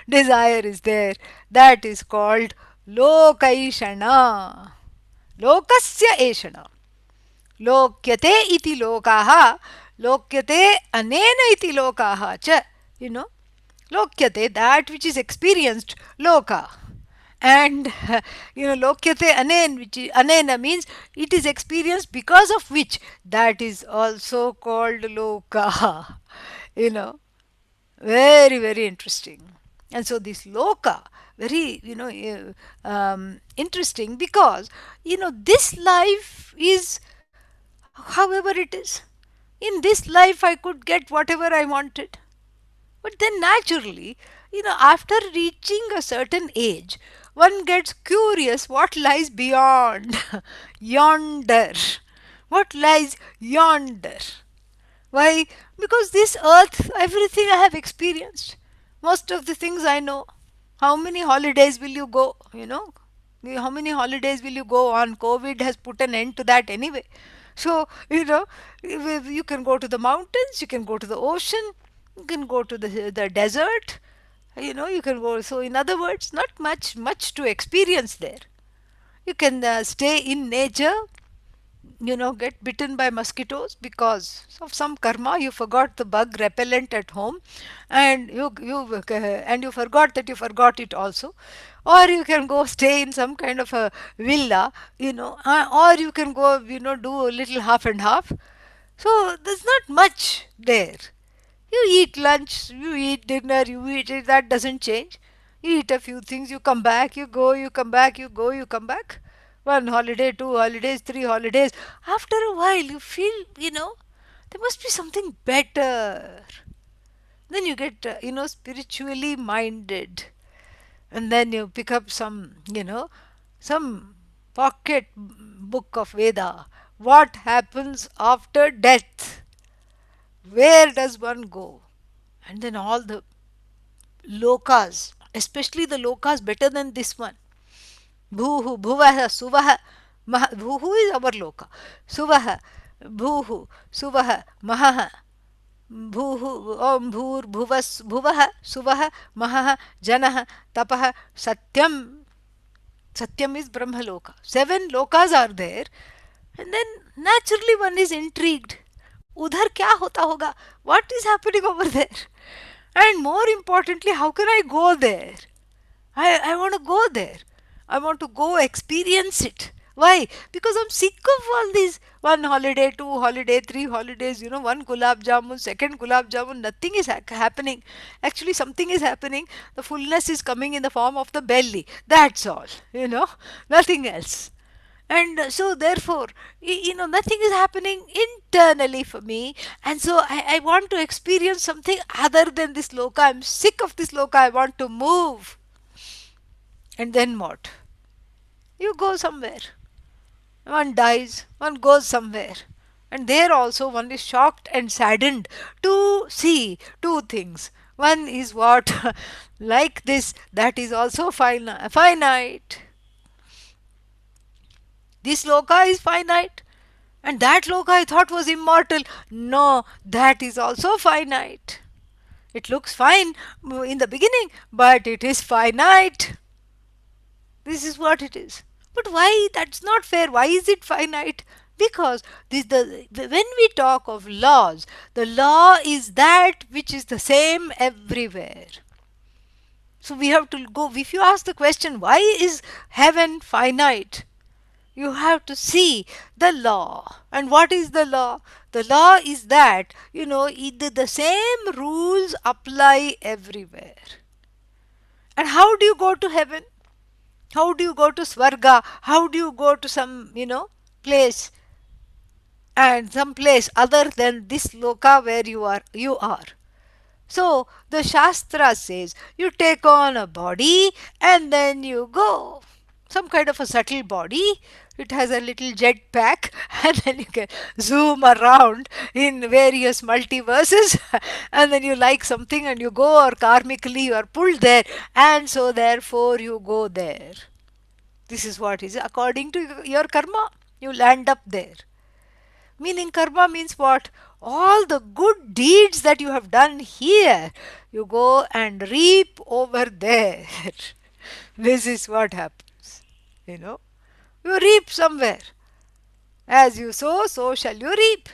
Speaker 1: desire is there, that is called lokaishana. Lokasya eshana. Lokyate iti lokaha, lokyate anena iti lokaha cha. Lokyate, that which is experienced, loka. And lokyate anen, which is, anena means it is experienced because of which, that is also called loka. you know Very, very interesting. And so this loka, very, interesting, because this life is however it is. In this life I could get whatever I wanted. But then naturally, after reaching a certain age, one gets curious what lies beyond, yonder. What lies yonder? Why? Because this earth, everything I have experienced, most of the things I know. How many holidays will you go? How many holidays will you go on? COVID has put an end to that anyway. So, you can go to the mountains, you can go to the ocean, you can go to the desert, you can go. So, in other words, not much to experience there. You can stay in nature, get bitten by mosquitoes because of some karma. You forgot the bug repellent at home, and you forgot that you forgot it also. Or you can go stay in some kind of a villa, or you can go, do a little half and half. So there's not much there. You eat lunch, you eat dinner, you eat it, that doesn't change. You eat a few things, you come back, you go, you come back, you go, you come back. One holiday, two holidays, three holidays. After a while, you feel, there must be something better. Then you get, spiritually minded. And then you pick up some pocket book of Veda. What happens after death? Where does one go? And then all the lokas, especially the lokas better than this one. Bhuhu, Bhuvaha, Suvaha, Bhuhu is our loka. Suvaha, Bhuhu, Suvaha, Mahaha, Bhuhu, Om Bhur, Bhuvas, Bhuvaha, Suvaha, Mahaha, Janaha, Tapaha, Satyam. Satyam is Brahmaloka. 7 lokas are there. And then naturally one is intrigued. Udhar kya hota hoga? What is happening over there? And more importantly, how can I go there? I want to go there. I want to go experience it. Why? Because I'm sick of all these one holiday, two holiday, three holidays, one gulab jamun, second gulab jamun, nothing is happening. Actually, something is happening. The fullness is coming in the form of the belly. That's all, nothing else. And so therefore nothing is happening internally for me, and so I want to experience something other than this loka. I'm sick of this loka. I want to move. And then what? You go somewhere. One dies, one goes somewhere. And there also one is shocked and saddened to see two things. One is what? Like this, that is also finite. This loka is finite. And that loka I thought was immortal. No, that is also finite. It looks fine in the beginning, but it is finite. This is what it is. But why? That's not fair. Why is it finite? Because when we talk of laws, the law is that which is the same everywhere. So we have to go. If you ask the question, why is heaven finite? You have to see the law. And what is the law? The law is that, the same rules apply everywhere. And how do you go to heaven? How do you go to Swarga? How do you go to some, place, and some place other than this loka where you are? So the Shastra says you take on a body and then you go. Some kind of a subtle body. It has a little jet pack and then you can zoom around in various multiverses and then you like something and you go, or karmically you are pulled there, and so therefore you go there. This is what is according to your karma. You land up there. Meaning, karma means what? All the good deeds that you have done here, you go and reap over there. This is what happens. You reap somewhere. As you sow, so shall you reap.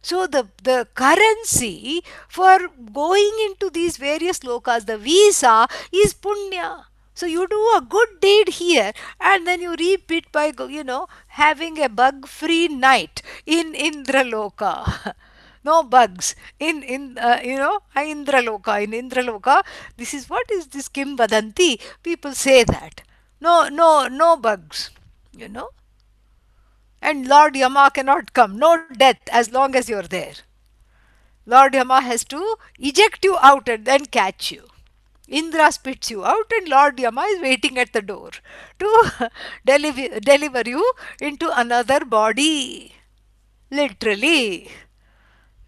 Speaker 1: So the currency for going into these various lokas, the visa, is punya. So you do a good deed here and then you reap it by, having a bug-free night in Indraloka. No bugs Indraloka. In Indraloka, this is what is this Kim Vadanti. People say that. No bugs. You know and Lord Yama cannot come. No death as long as you're there. Lord Yama has to eject you out and then catch you. Indra spits you out, and Lord Yama is waiting at the door to deliver you into another body. Literally.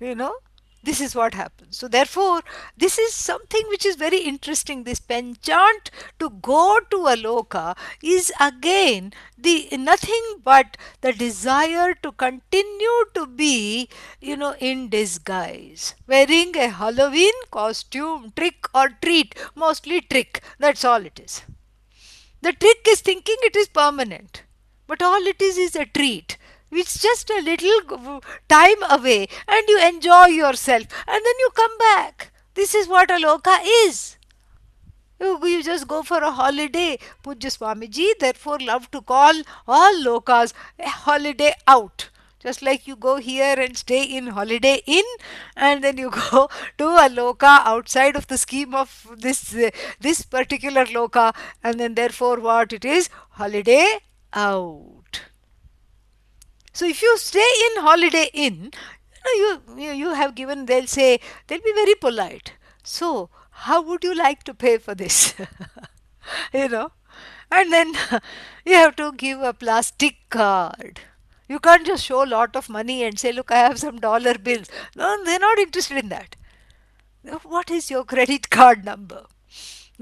Speaker 1: You know, this is what happens. So, therefore, this is something which is very interesting. This penchant to go to a loka is again the nothing but the desire to continue to be, in disguise, wearing a Halloween costume, trick or treat, mostly trick. That's all it is. The trick is thinking it is permanent, but all it is a treat. It's just a little time away and you enjoy yourself and then you come back. This is what a loka is. You just go for a holiday. Pujya Swamiji therefore loved to call all lokas a holiday out. Just like you go here and stay in Holiday Inn, and then you go to a loka outside of the scheme of this particular loka, and then therefore what it is? Holiday out. So if you stay in Holiday Inn, you have given, they'll be very polite. So how would you like to pay for this? you know and then you have to give a plastic card. You can't just show a lot of money and say, look, I have some dollar bills. No, they're not interested in that. What is your credit card number?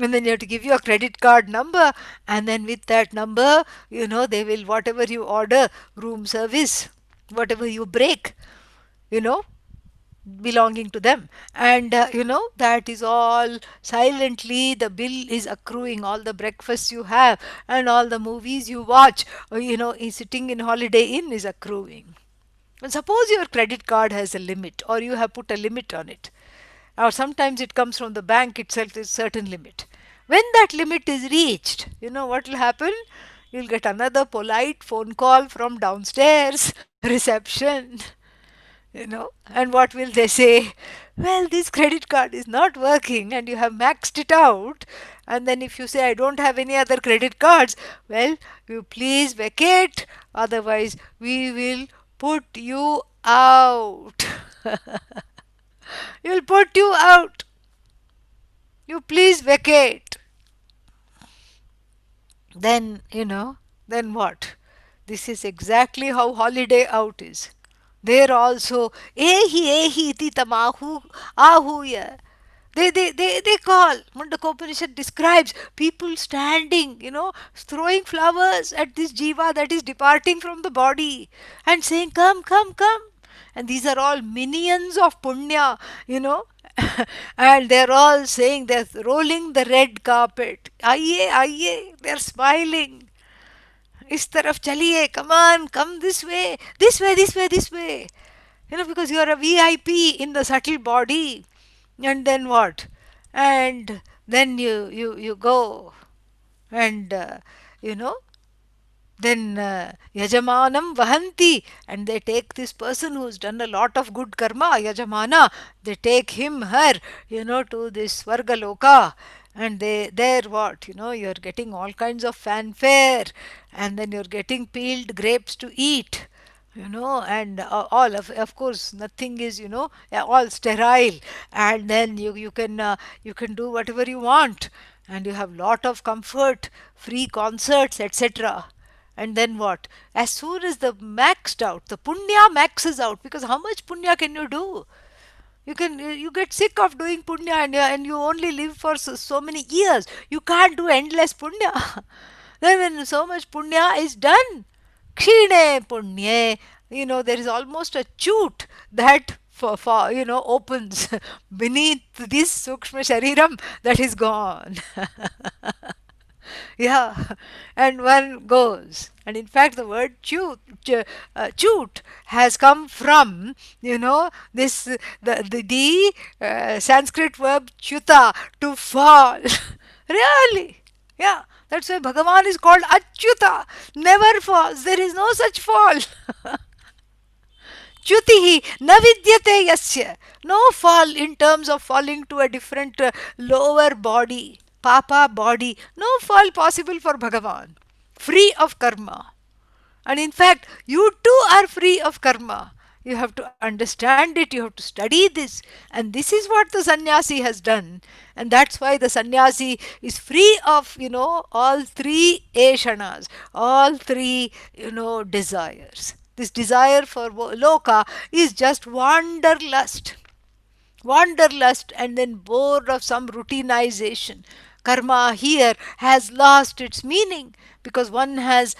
Speaker 1: And then you have to give your credit card number, and then with that number, they will, whatever you order, room service, whatever you break, you know, belonging to them. And that is all silently, the bill is accruing, all the breakfasts you have and all the movies you watch, sitting in Holiday Inn is accruing. And suppose your credit card has a limit, or you have put a limit on it, or sometimes it comes from the bank itself, there's a certain limit. When that limit is reached, you know what will happen? You'll get another polite phone call from downstairs reception, and what will they say? Well, this credit card is not working and you have maxed it out. And then if you say, I don't have any other credit cards, well, you please vacate, otherwise we will put you out. We'll put you out. You please vacate. Then, then what? This is exactly how holiday out is. There also, ehi ehi iti tamahu ahuya. They call. Mundakopanishad describes people standing, throwing flowers at this jiva that is departing from the body and saying, come, come, come. And these are all minions of punya, and they're all saying, they're rolling the red carpet. Aiye, aiye, they're smiling. Is taraf chaliye, come on, come this way, this way, this way, this way. Because you're a VIP in the subtle body. And then what? And then you go and, you know, then Yajamanam Vahanti, and they take this person who's done a lot of good karma, Yajamana, they take him, her, to this Svargaloka, and there what, you're getting all kinds of fanfare, and then you're getting peeled grapes to eat, and all of course nothing is, all sterile, and then you can do whatever you want, and you have lot of comfort, free concerts, etc. And then what? As soon as the maxed out, the punya maxes out, because how much punya can you do? You get sick of doing punya, and you only live for so many years. You can't do endless punya. Then when so much punya is done, kshine punye, there is almost a chute that for opens beneath this sukshma shariram that is gone. Yeah, and one goes. And in fact, the word chute has come from, this the Sanskrit verb chuta, to fall. Really? Yeah, that's why Bhagavan is called Achyuta, never falls. There is no such fall. Chutihi navidyate yasya. No fall in terms of falling to a different lower body, papa body. No fall possible for Bhagavan. Free of karma. And in fact, you too are free of karma. You have to understand it, you have to study this. And this is what the sannyasi has done. And that's why the sannyasi is free of, all three eshanas, all three, desires. This desire for loka is just wanderlust, and then bored of some routinization. Karma here has lost its meaning because one has,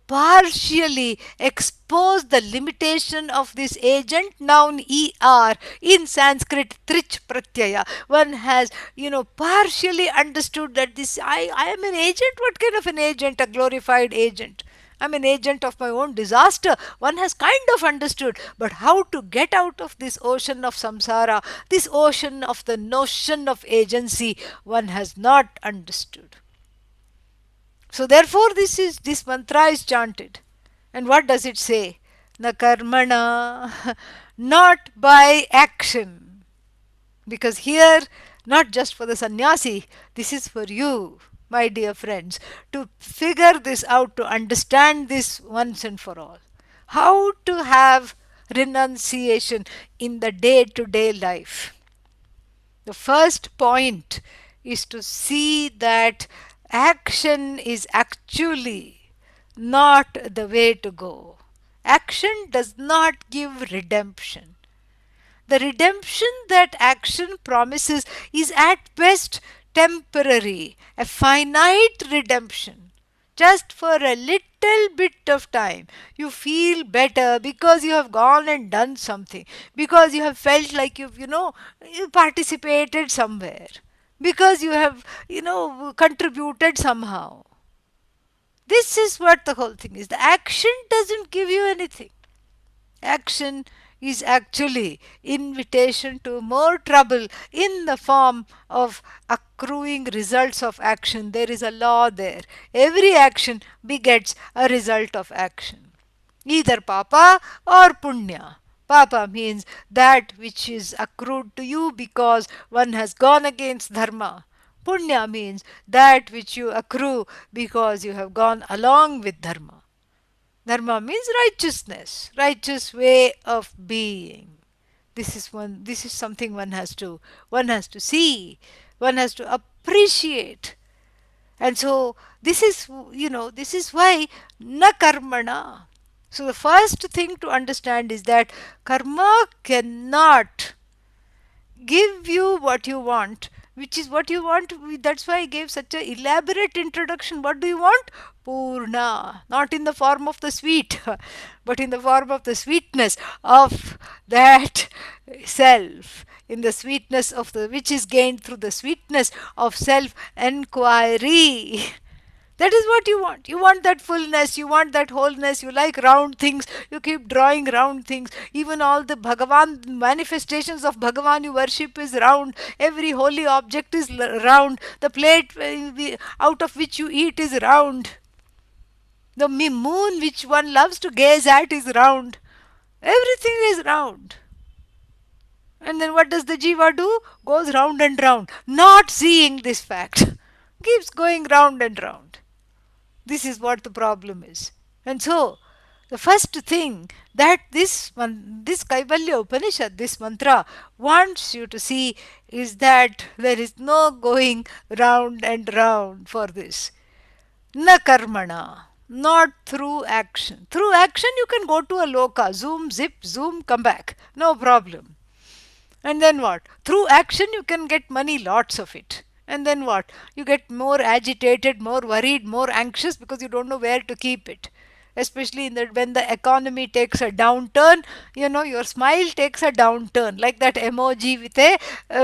Speaker 1: partially exposed the limitation of this agent noun er in Sanskrit trich pratyaya. One has, partially understood that I am an agent. What kind of an agent? A glorified agent. I'm an agent of my own disaster. One has kind of understood, but how to get out of this ocean of samsara, this ocean of the notion of agency, one has not understood. So therefore this mantra is chanted. And what does it say? Na karmana, not by action. Because here, not just for the sannyasi, this is for you, my dear friends, to figure this out, to understand this once and for all. How to have renunciation in the day to day life. The first point is to see that action is actually not the way to go. Action does not give redemption. The redemption that action promises is at best temporary, a finite redemption. Just for a little bit of time, you feel better because you have gone and done something, because you have felt like you participated somewhere, because you have, contributed somehow. This is what the whole thing is. The action doesn't give you anything. Action is actually invitation to more trouble in the form of accruing results of action. There is a law there. Every action begets a result of action, either papa or punya. Papa means that which is accrued to you because one has gone against dharma. Punya means that which you accrue because you have gone along with dharma. Dharma means righteousness, righteous way of being. This is something one has to see, one has to appreciate. And so this is why na karmana. So the first thing to understand is that karma cannot give you what you want, which is what you want. That's why I gave such a elaborate introduction. What do you want? Purna, not in the form of the sweet, but in the form of the sweetness of that self, in the sweetness of the which is gained through the sweetness of self enquiry. That is what you want. You want that fullness, you want that wholeness, you like round things, you keep drawing round things. Even all the Bhagavan manifestations of Bhagavan you worship is round. Every holy object is round. The plate out of which you eat is round. The moon which one loves to gaze at is round. Everything is round. And then what does the jiva do? Goes round and round, not seeing this fact. Keeps going round and round. This is what the problem is. And so, the first thing that this Kaivalya Upanishad, this mantra, wants you to see is that there is no going round and round for this. Na karmana, not through action. Through action, you can go to a loka, zoom, zip, zoom, come back. No problem. And then what? Through action, you can get money, lots of it. And then what? You get more agitated, more worried, more anxious because you don't know where to keep it. Especially when the economy takes a downturn, your smile takes a downturn, like that emoji with a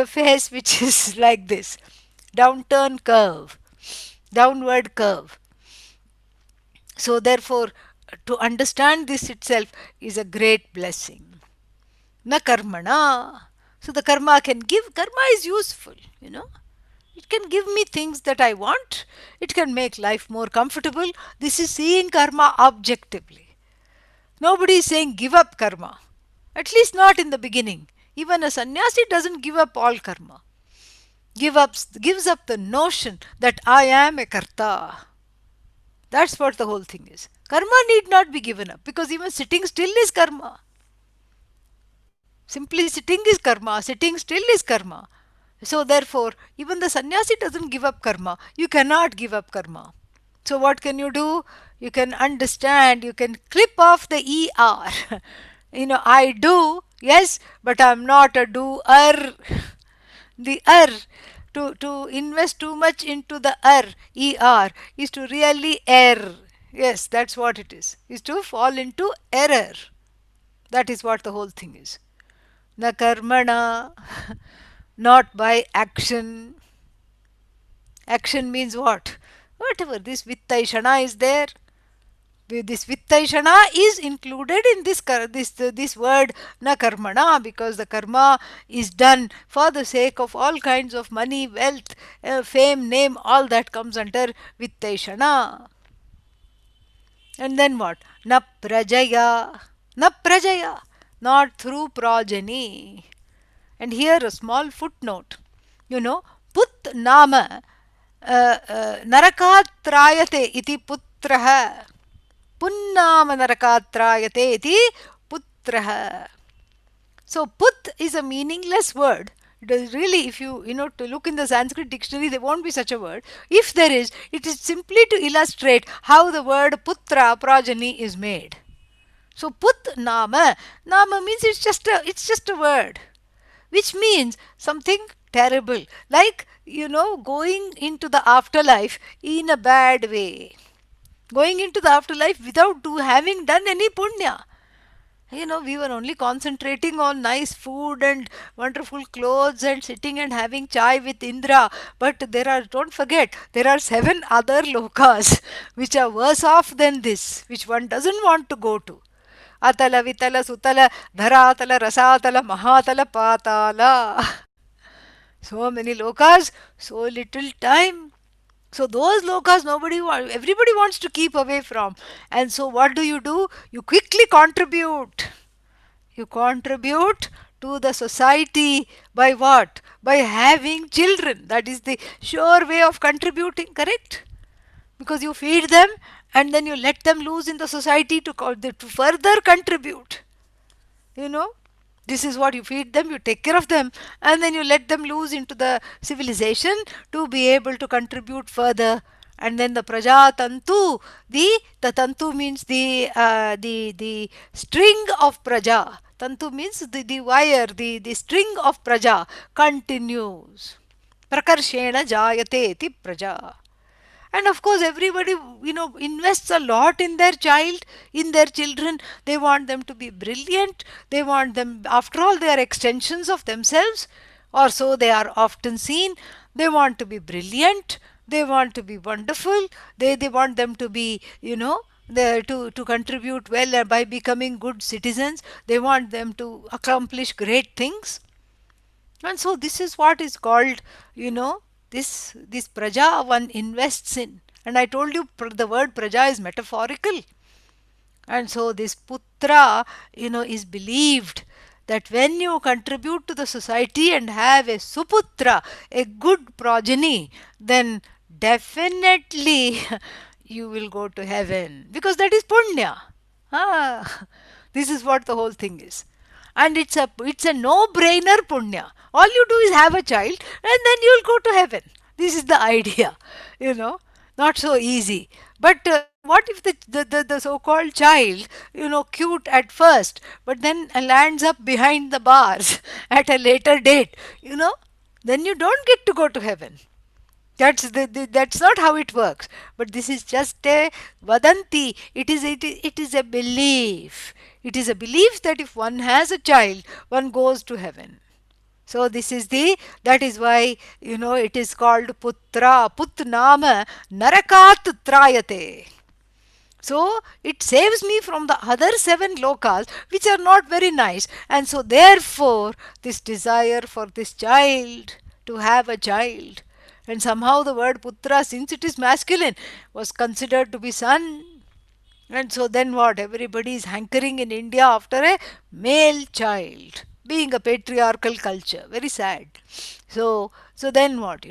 Speaker 1: face which is like this downturn curve, downward curve. So, therefore, to understand this itself is a great blessing. Na karmana. So the karma is useful, It can give me things that I want. It can make life more comfortable. This is seeing karma objectively. Nobody is saying give up karma. At least not in the beginning. Even a sannyasi doesn't give up all karma. Gives up the notion that I am a karta. That's what the whole thing is. Karma need not be given up because even sitting still is karma. Simply sitting is karma, sitting still is karma. So, therefore, even the sannyasi doesn't give up karma. You cannot give up karma. So, what can you do? You can understand, you can clip off the ER. I do, yes, but I'm not a doer. The to invest too much into the ER, is to really err. Yes, that's what it is to fall into error. That is what the whole thing is. Na karmana, not by action. Action means what? Whatever this vittaishana is there, this vittaishana is included in this word na karmana, because the karma is done for the sake of all kinds of money, wealth, fame, name, all that comes under vittaishana. And then what? Na prajaya. Na prajaya, not through progeny. And here a small footnote. Put nama narakatrayate iti putraha. Punnama narakatrayate iti putraha. So put is a meaningless word. It is really, if you to look in the Sanskrit dictionary, there won't be such a word. If there is, it is simply to illustrate how the word putra, progeny, is made. So put nama. Nama means it's just a word. which means something terrible, like, going into the afterlife in a bad way, going into the afterlife without having done any punya. We were only concentrating on nice food and wonderful clothes and sitting and having chai with Indra. But don't forget, there are seven other lokas which are worse off than this, which one doesn't want to go to. Atala, Vitala, Sutala, Dharatala, Rasatala, Mahatala, Patala. So many lokas, so little time. So those lokas everybody wants to keep away from. And so what do? You quickly contribute. You contribute to the society by what? By having children. That is the sure way of contributing, correct? Because you feed them and then you let them loose in the society to further contribute. you know this is what you feed them, you take care of them, and then you let them loose into the civilization to be able to contribute further. And then the praja tantu, the tantu means the string of praja. Tantu means the wire, the string of praja continues. Prakarshena jayate iti praja. And of course everybody invests a lot in their child, in their children. They want them to be brilliant. They want them, after all, they are extensions of themselves, or so they are often seen. They want to be brilliant, they want to be wonderful, they want them to be, to contribute well by becoming good citizens. They want them to accomplish great things. And so this is what is called, you know, this praja one invests in. And I told you the word praja is metaphorical. And so this putra, is believed that when you contribute to the society and have a suputra, a good progeny, then definitely you will go to heaven, because that is punya. Ah, this is what the whole thing is. And it's a no brainer punya. All you do is have a child and then you'll go to heaven. This is the idea. you know Not so easy. But what if the so-called child, cute at first, but then lands up behind the bars at a later date? Then you don't get to go to heaven. That's not how it works. But this is just a vadanti. It is a belief. It is a belief that if one has a child, one goes to heaven. So that is why, it is called putra. Put nama narakat trayate. So it saves me from the other seven lokas, which are not very nice. And so therefore this desire for this child, to have a child, and somehow the word putra, since it is masculine, was considered to be son. And so then what? Everybody is hankering in India after a male child, being a patriarchal culture. Very sad. So then what?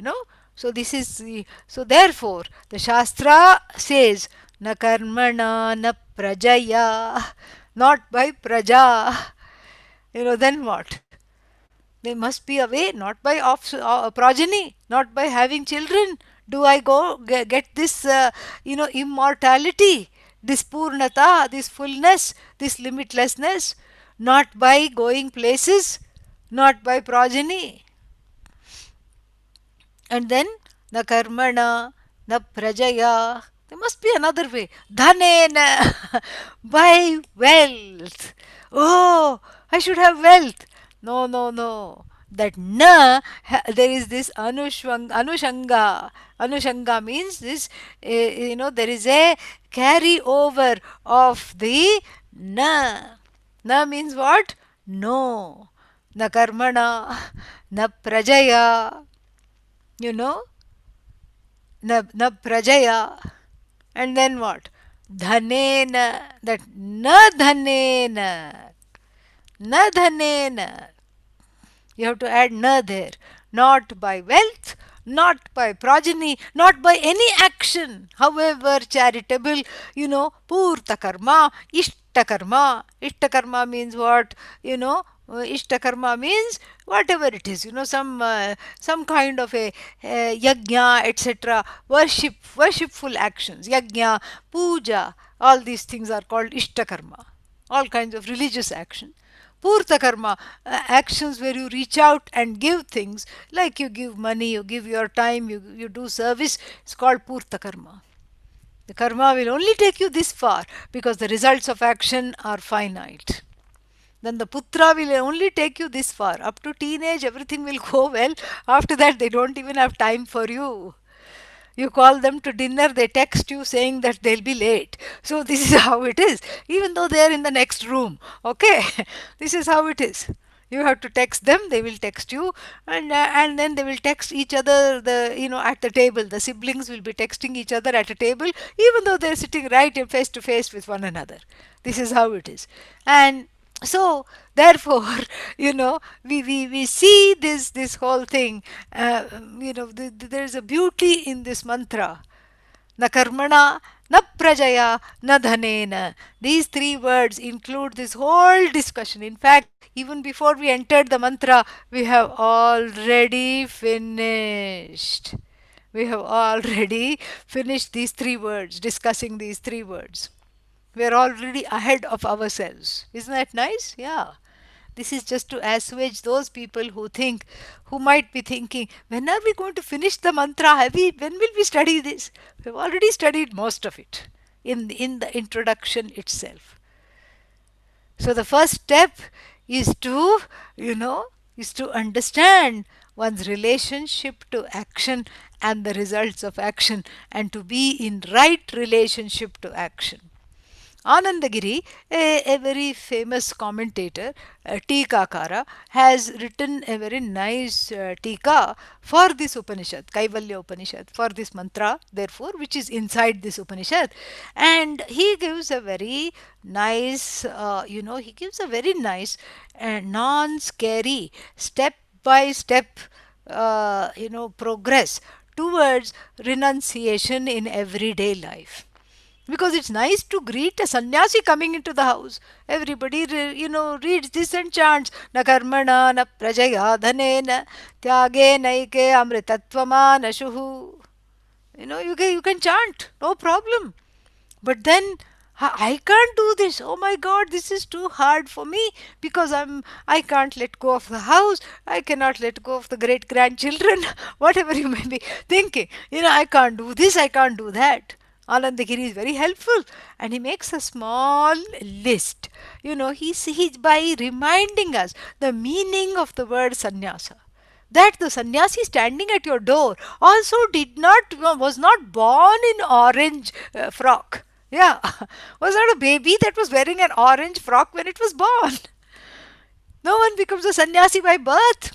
Speaker 1: So this is so therefore the Shastra says na karmana na prajaya, not by praja. Then what? There must be a way, not by progeny, not by having children. Do I get this, immortality, this purnata, this fullness, this limitlessness? Not by going places, not by progeny. And then, na karmana, na prajaya. There must be another way. Dhanena, by wealth. Oh, I should have wealth. No, no, no. That na, there is this anushanga. Anushanga means this, there is a carry over of the na. Na means what? No. Na karmana, na prajaya. you know na prajaya. And then what? Dhanena. That na dhanena, you have to add na there. Not by wealth, not by progeny, not by any action, however charitable. Purta karma, ishta karma. Ishta karma means what? Ishta karma means whatever it is. Some kind of a yajna, etc. Worshipful actions. Yajna, puja, all these things are called ishta karma. All kinds of religious action. Purta karma, actions where you reach out and give things, like you give money, you give your time, you do service, it's called Purta karma. The karma will only take you this far because the results of action are finite. Then the putra will only take you this far. Up to teenage, everything will go well. After that, they don't even have time for you. You call them to dinner, they text you saying that they'll be late. So this is how it is, even though they're in the next room. Okay, this is how it is. You have to text them, they will text you, and then they will text each other. At the table, the siblings will be texting each other at a table, even though they're sitting right in face to face with one another. This is how it is, and so therefore we see this whole thing. There's a beauty in this mantra: na karmana na prajaya na dhanena. These three words include this whole discussion. In fact, even before we entered the mantra, we have already finished. We have already finished these three words, discussing these three words. We are already ahead of ourselves. Isn't that nice? Yeah. This is just to assuage those people who might be thinking, when are we going to finish the mantra? When will we study this? We've already studied most of it in the introduction itself. So the first step is to, you know, is to understand one's relationship to action and the results of action, and to be in right relationship to action. Anandagiri, a very famous commentator, Tikakara, has written a very nice Tika for this Upanishad, Kaivalya Upanishad, for this mantra, therefore, which is inside this Upanishad. And he gives a very nice, he gives a very nice and non scary, step by step, progress towards renunciation in everyday life. Because it's nice to greet a sannyasi coming into the house. Everybody, reads this and chants, na karmana na prajaya dhanena tyage naike amritatvama nashuhu. You can chant, no problem. But then I can't do this. Oh my God, this is too hard for me because I can't let go of the house. I cannot let go of the great grandchildren. Whatever you may be thinking, I can't do this. I can't do that. Anandagiri is very helpful, and he makes a small list. He's by reminding us the meaning of the word sannyasa, that the sannyasi standing at your door also was not born in orange frock. Yeah, was not a baby that was wearing an orange frock when it was born. No one becomes a sannyasi by birth.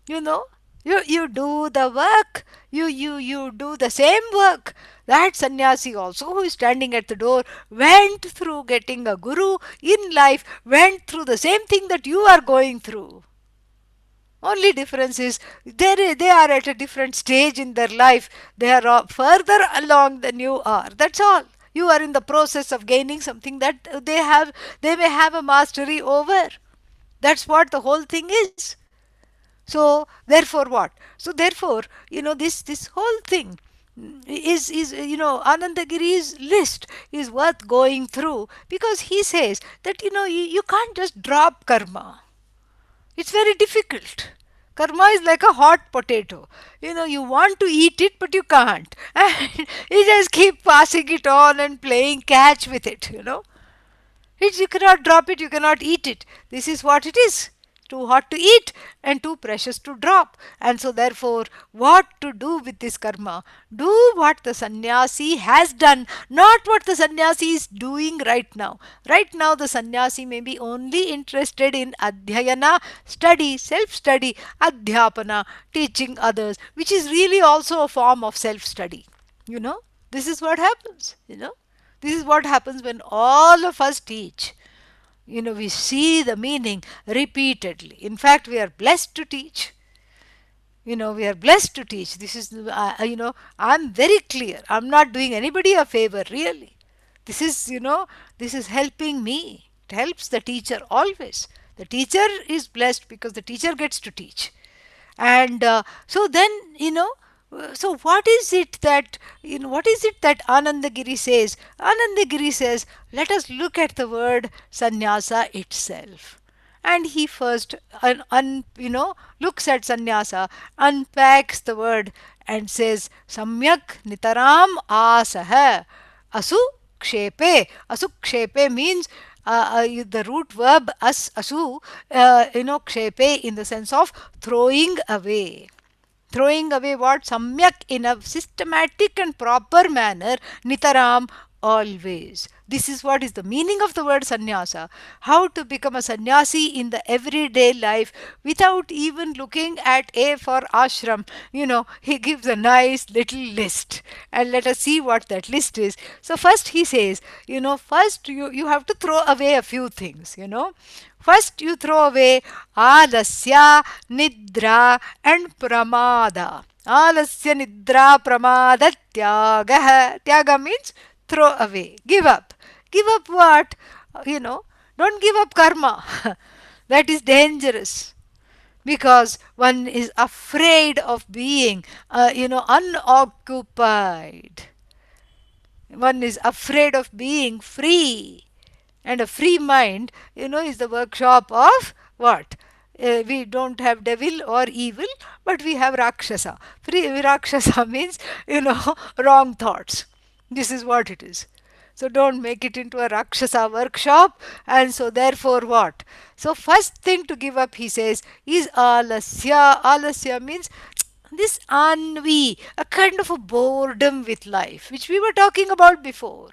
Speaker 1: you know you do the work, you do the same work. That sannyasi also, who is standing at the door, went through getting a guru in life, went through the same thing that you are going through. Only difference is they are at a different stage in their life. They are further along than you are. That's all. You are in the process of gaining something that they may have a mastery over. That's what the whole thing is. So therefore what? So therefore, this whole thing is Anandagiri's list is worth going through, because he says that you can't just drop karma. It's very difficult. Karma is like a hot potato. You want to eat it, but you can't. And you just keep passing it on and playing catch with it. You cannot drop it, you cannot eat it. This is what it is. Too hot to eat and too precious to drop. And so therefore, what to do with this karma? Do what the sannyasi has done, not what the sannyasi is doing right now. Right now the sannyasi may be only interested in adhyayana, study, self-study, adhyapana, teaching others, which is really also a form of self-study. This is what happens. This is what happens when all of us teach. We see the meaning repeatedly. In fact, we are blessed to teach. We are blessed to teach. This is, I'm very clear. I'm not doing anybody a favor, really. This is helping me. It helps the teacher always. The teacher is blessed because the teacher gets to teach. And so then, so what is it that Anandagiri says? Anandagiri says, let us look at the word sannyasa itself. And he first looks at sannyasa, unpacks the word, and says samyak nitaram asah asu kshepe. Asu kshepe means the root verb asu, kshepe in the sense of throwing away. Throwing away what? Samyak, in a systematic and proper manner, nitaram, always. This is what is the meaning of the word sannyasa. How to become a sannyasi in the everyday life without even looking at A for ashram. He gives a nice little list. And let us see what that list is. So first he says, first you have to throw away a few things. First, you throw away alasya, nidra, and pramada. Alasya, nidra, pramada, tyagah. Tyaga means throw away, give up. Give up what? Don't give up karma. That is dangerous because one is afraid of being, unoccupied. One is afraid of being free. And a free mind, is the workshop of what? We don't have devil or evil, but we have Rakshasa. Free Rakshasa means, wrong thoughts. This is what it is. So don't make it into a Rakshasa workshop. And so therefore what? So first thing to give up, he says, is alasya. Alasya means this ennui, a kind of a boredom with life, which we were talking about before.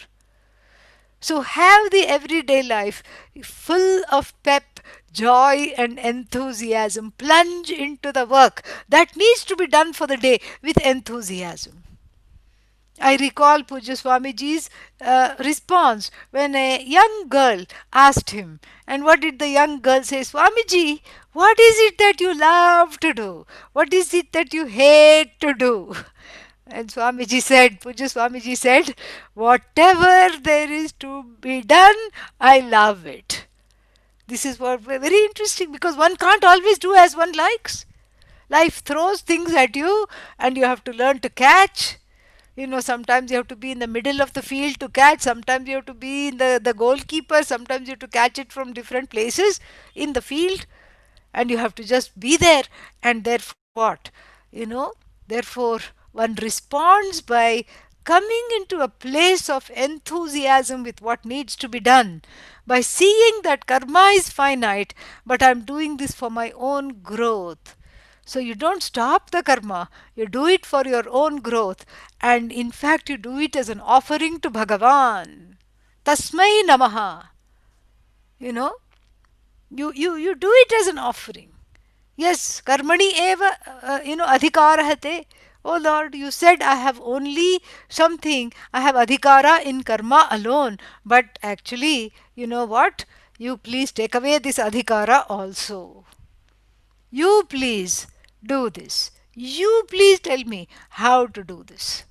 Speaker 1: So have the everyday life full of pep, joy, and enthusiasm. Plunge into the work that needs to be done for the day with enthusiasm. I recall Puja Swamiji's response when a young girl asked him, and what did the young girl say? Swamiji, what is it that you love to do? What is it that you hate to do? And Puja Swamiji said, whatever there is to be done, I love it. This is what very interesting because one can't always do as one likes. Life throws things at you and you have to learn to catch. Sometimes you have to be in the middle of the field to catch, sometimes you have to be in the goalkeeper, sometimes you have to catch it from different places in the field, and you have to just be there. And therefore what? Therefore one responds by coming into a place of enthusiasm with what needs to be done, by seeing that karma is finite, but I'm doing this for my own growth. So you don't stop the karma, you do it for your own growth, and in fact you do it as an offering to Bhagavan. Tasmai Namaha. You know, you do it as an offering. Yes, karmani eva, adhikarahate. Oh Lord, you said I have only something, I have adhikara in karma alone, but actually, you know what? You please take away this adhikara also. You please do this. You please tell me how to do this.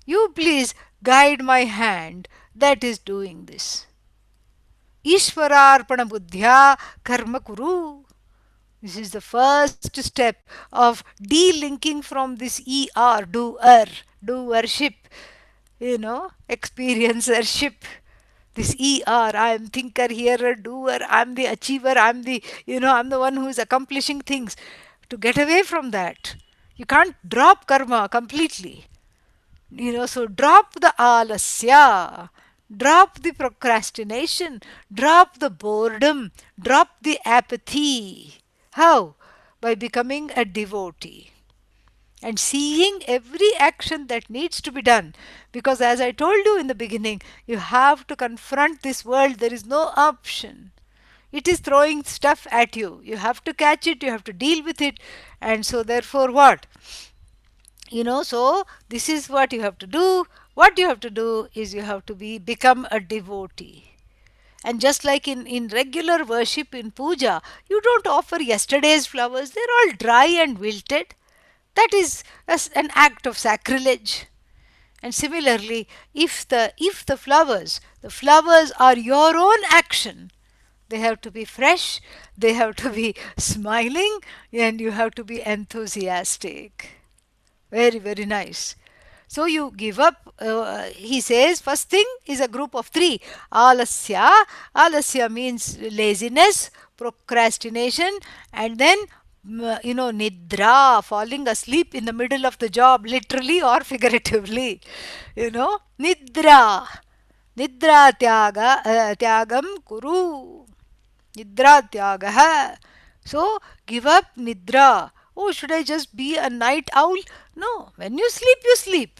Speaker 1: You please guide my hand that is doing this. Ishwararpana buddhya karma kuru. This is the first step of delinking from this do worship, experiencership. This I am thinker, hearer, doer, I am the achiever, I'm the one who is accomplishing things. To get away from that, you can't drop karma completely. So drop the alasya, drop the procrastination, drop the boredom, drop the apathy. How? By becoming a devotee and seeing every action that needs to be done. Because as I told you in the beginning, you have to confront this world. There is no option. It is throwing stuff at you. You have to catch it, you have to deal with it. And so therefore what? So this is what you have to do. What you have to do is you have to become a devotee. And just like in regular worship in puja, you don't offer yesterday's flowers, they're all dry and wilted. That is an act of sacrilege. And similarly, if the flowers are your own action, they have to be fresh, they have to be smiling, and you have to be enthusiastic. Very, very nice. So you give up, he says, first thing is a group of three. Alasya. Alasya means laziness, procrastination, and then nidra, falling asleep in the middle of the job, literally or figuratively. Nidra. Nidra tyagam kuru. Nidra tyagaha. So give up nidra. Oh, should I just be a night owl? No, when you sleep, you sleep.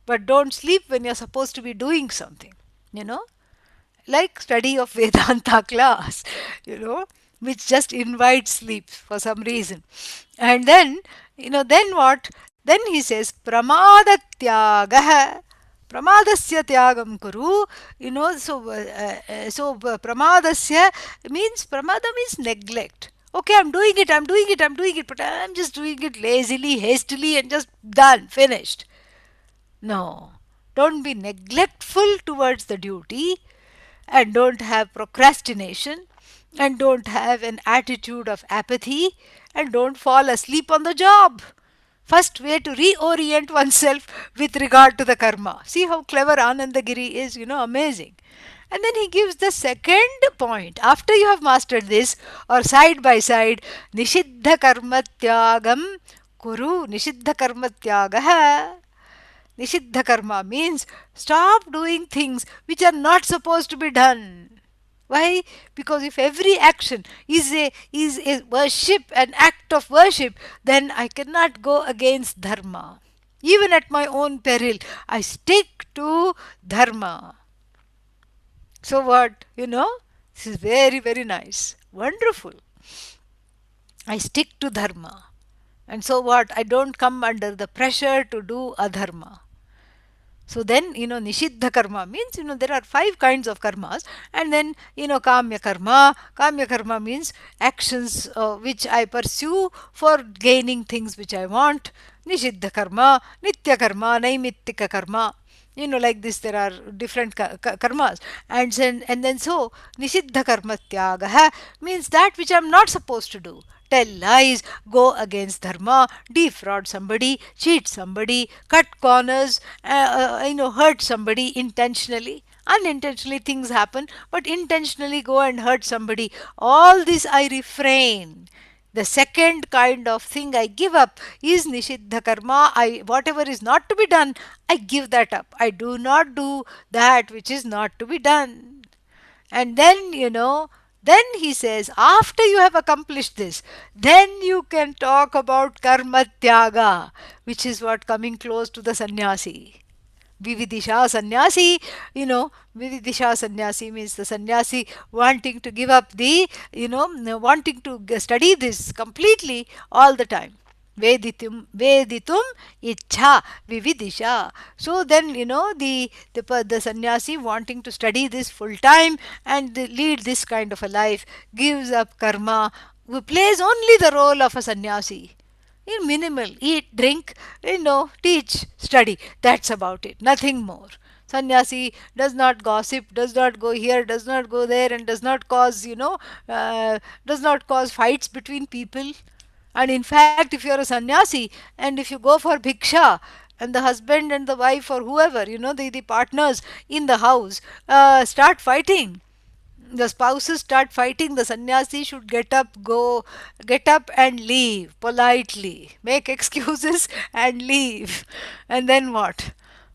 Speaker 1: But don't sleep when you're supposed to be doing something, you know, like study of Vedanta class, you know, which just invites sleep for some reason. And then, then what? Then he says, Pramadatyaga. Pramadasya tyagam kuru, pramadasya means, pramada means neglect. Okay, I'm doing it, but I'm just doing it lazily, hastily, and just done, finished. No, don't be neglectful towards the duty, and don't have procrastination, and don't have an attitude of apathy, and don't fall asleep on the job. First way to reorient oneself with regard to the karma. See how clever Anandagiri is, amazing. And then he gives the second point. After you have mastered this, or side by side, Nishiddha karma tyagam kuru, Nishiddha karma tyagaha. Nishiddha karma means stop doing things which are not supposed to be done. Why? Because if every action is a worship, an act of worship, then I cannot go against dharma. Even at my own peril, I stick to dharma. So what? This is very, very nice. Wonderful. I stick to dharma. And so what? I don't come under the pressure to do adharma. So then, Nishiddha karma means, there are five kinds of karmas. And then, Kamya karma. Kamya karma means actions which I pursue for gaining things which I want. Nishiddha karma, Nitya karma, Naimittika karma. Like this, there are different karmas. And then so, Nishiddha karma tyagaha means that which I am not supposed to do. Tell lies, go against dharma, defraud somebody, cheat somebody, cut corners, hurt somebody intentionally. Unintentionally things happen, but intentionally go and hurt somebody. All this I refrain. The second kind of thing I give up is Nishiddha karma. Whatever is not to be done, I give that up. I do not do that which is not to be done. And then, then he says, after you have accomplished this, then you can talk about karma tyaga, which is what coming close to the sannyasi. Vividisha sannyasi, Vividisha sannyasi means the sannyasi wanting to give up wanting to study this completely all the time. Veditum ichha vividisha. So then, the sannyasi wanting to study this full time and lead this kind of a life gives up karma, who plays only the role of a sannyasi. Minimal, eat, drink, teach, study. That's about it. Nothing more. Sannyasi does not gossip, does not go here, does not go there, and does not cause fights between people. And in fact, if you're a sannyasi and if you go for bhiksha, and the husband and the wife or whoever, the partners in the house start fighting, the spouses start fighting, the sannyasi should get up and leave politely, make excuses and leave. And then what?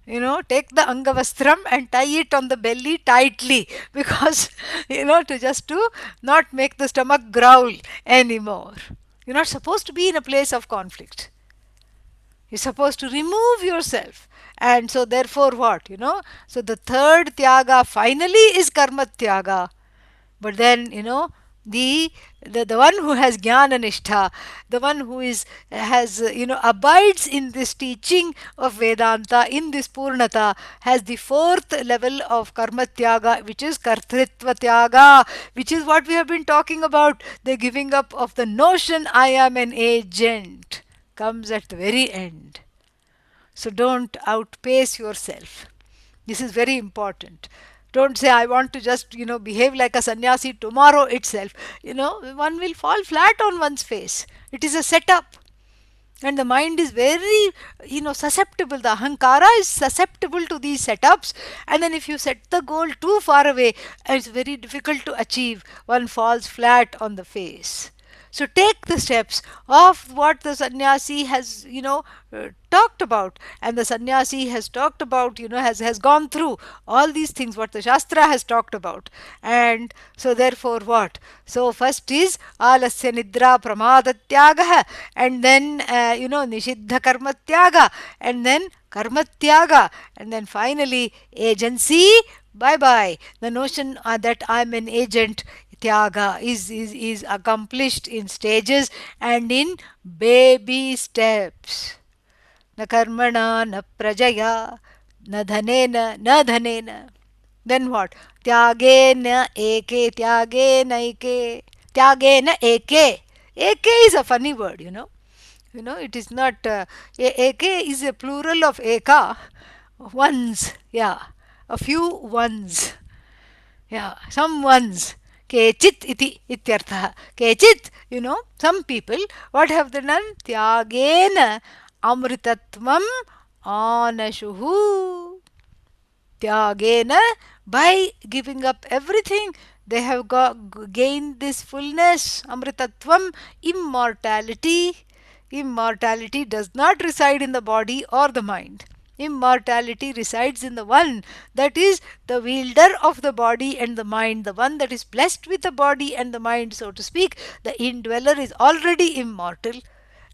Speaker 1: Take the angavastram and tie it on the belly tightly, because, to not make the stomach growl anymore. You're not supposed to be in a place of conflict. You're supposed to remove yourself. And so, therefore, what? So, the third tyaga finally is karma tyaga. But then, the one who has jnana nishtha, the one who has abides in this teaching of Vedanta, in this purnata, has the fourth level of karma tyaga, which is kartritva tyaga, which is what we have been talking about. The giving up of the notion I am an agent comes at the very end. So don't outpace yourself. This is very important. Don't say, I want to just, behave like a sannyasi tomorrow itself. One will fall flat on one's face. It is a setup. And the mind is very, susceptible. The ahankara is susceptible to these setups. And then if you set the goal too far away, it's very difficult to achieve. One falls flat on the face. So take the steps of what the sannyasi has, talked about. And the sannyasi has talked about, has gone through all these things what the shastra has talked about. And so therefore what? So first is alasya nidra pramada tyagah, and then nishiddha karma tyaga, and then karma tyaga, and then finally agency. Bye bye. The notion that I'm an agent, tyaga, is accomplished in stages and in baby steps. न कर्मणा न प्रजया न धनेन न धनेन. Then what? त्यागेन AK त्यागेन AK त्यागेन AK. Eke is a funny word, it is not. Eke is a plural of eka, ones, yeah, a few ones. Yeah, some ones. Kechit iti ityartha. Kechit, some people, what have they done? Tyagena amritatvam anashuhu. Tyagena, by giving up everything, they have gained this fullness, amritatvam, immortality. Immortality does not reside in the body or the mind. Immortality resides in the one that is the wielder of the body and the mind, the one that is blessed with the body and the mind, so to speak. The indweller is already immortal.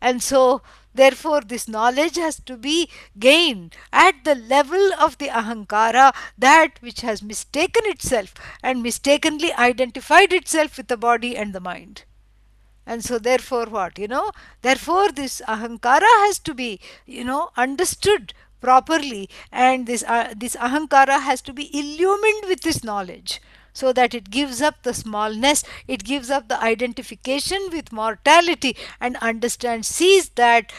Speaker 1: And so, therefore, this knowledge has to be gained at the level of the ahankara, that which has mistaken itself and mistakenly identified itself with the body and the mind. And so therefore what? Therefore this ahankara has to be, understood properly, and this ahankara has to be illumined with this knowledge, so that it gives up the smallness, it gives up the identification with mortality, and understands, sees that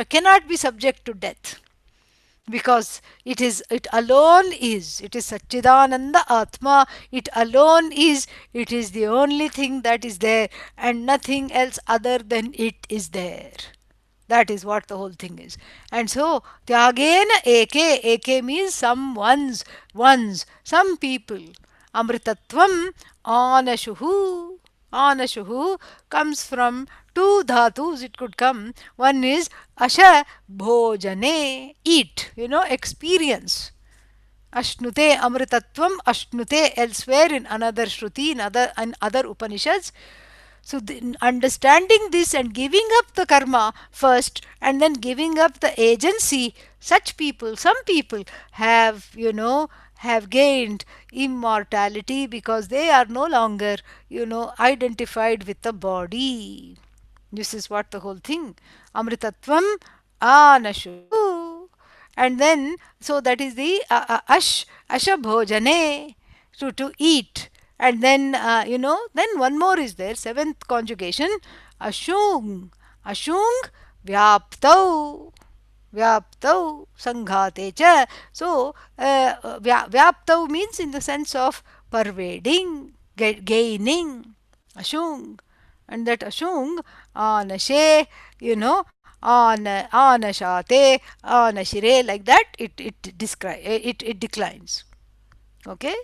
Speaker 1: cannot be subject to death, because it alone is, it is Satchidananda Atma, it is the only thing that is there, and nothing else other than it is there. That is what the whole thing is. And so Tyagena Eke means some ones, some people. Amritatvam Anashuhu. Anashuhu comes from two dhatus, it could come. One is Asha Bhojane, eat, experience. Ashnute Amritatvam Ashnute elsewhere in another Shruti, in other Upanishads. So, understanding this and giving up the karma first, and then giving up the agency, some people have, have gained immortality, because they are no longer, identified with the body. This is what the whole thing. Amritatvam anashu. And then, so that is the asha bhojane, to eat. And then, then one more is there, seventh conjugation, ashung. Ashung vyaptau. Vyaptau sanghate cha. So, vyaptau means in the sense of pervading, gaining. Ashung. And that ashung, anashe, anashate, anashire, like that, it declines. Okay?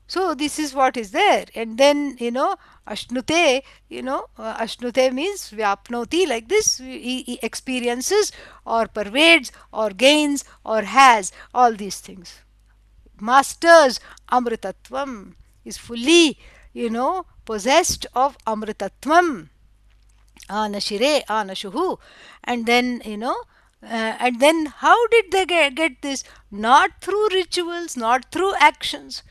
Speaker 1: So this is what is there. And then, ashnute, ashnute means vyapnoti, like this, he experiences or pervades or gains or has all these things. Masters amritatvam, is fully, possessed of amritatvam. Anashire, anashuhu. And then, and then how did they get this? Not through rituals, not through actions.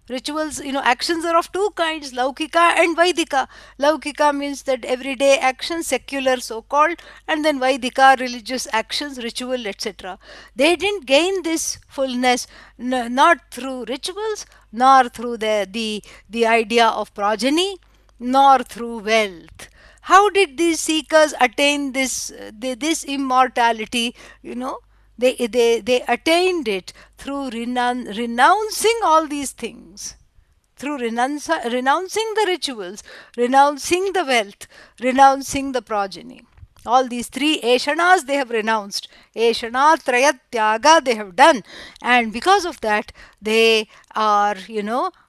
Speaker 1: Rituals, actions are of two kinds, laukika and vaidika. Laukika means that everyday actions, secular so called, and then vaidika, religious actions, ritual, etc. They didn't gain this fullness not through rituals, nor through the idea of progeny, nor through wealth. How did these seekers attain this immortality? They attained it through renouncing all these things, through renouncing the rituals, renouncing the wealth, renouncing the progeny. All these three Eshanas they have renounced. Eshana Trayat Tyaga they have done. And because of that, they are,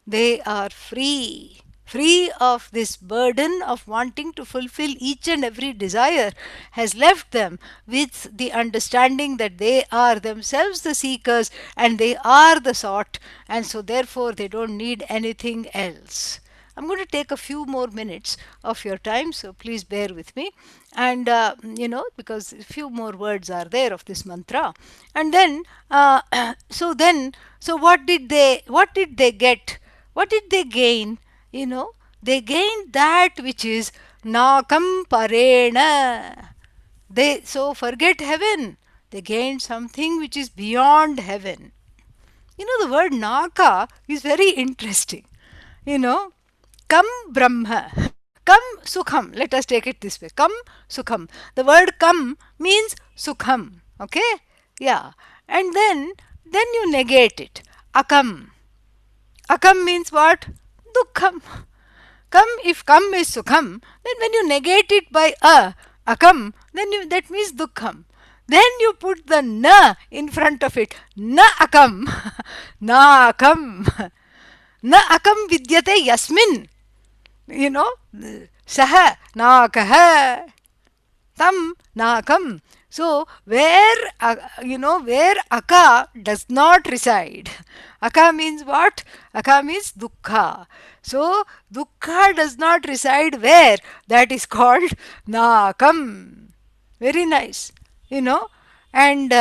Speaker 1: they are free. Free of this burden of wanting to fulfill each and every desire, has left them with the understanding that they are themselves the seekers and they are the sought, and so therefore they don't need anything else. I'm going to take a few more minutes of your time, so please bear with me. And, because a few more words are there of this mantra. And then, so what did they get? What did they gain? You know, they gained that which is nakam parena. They so forget heaven. They gained something which is beyond heaven. The word Naka is very interesting. You know, Kam Brahma, Kam Sukham. Let us take it this way. Kam Sukham. The word Kam means Sukham. Okay? Yeah. And then you negate it. Akam. Akam means what? Dukkham. If kam is sukham, then when you negate it by akam, then that means dukkham. Then you put the na in front of it. Na akam. Na akam. Na akam vidyate yasmin. You know, saha na kaha. Tam nakam. So where aka does not reside. Aka means what? Aka means dukkha. So dukkha does not reside where? That is called nakam. Very nice. You know, and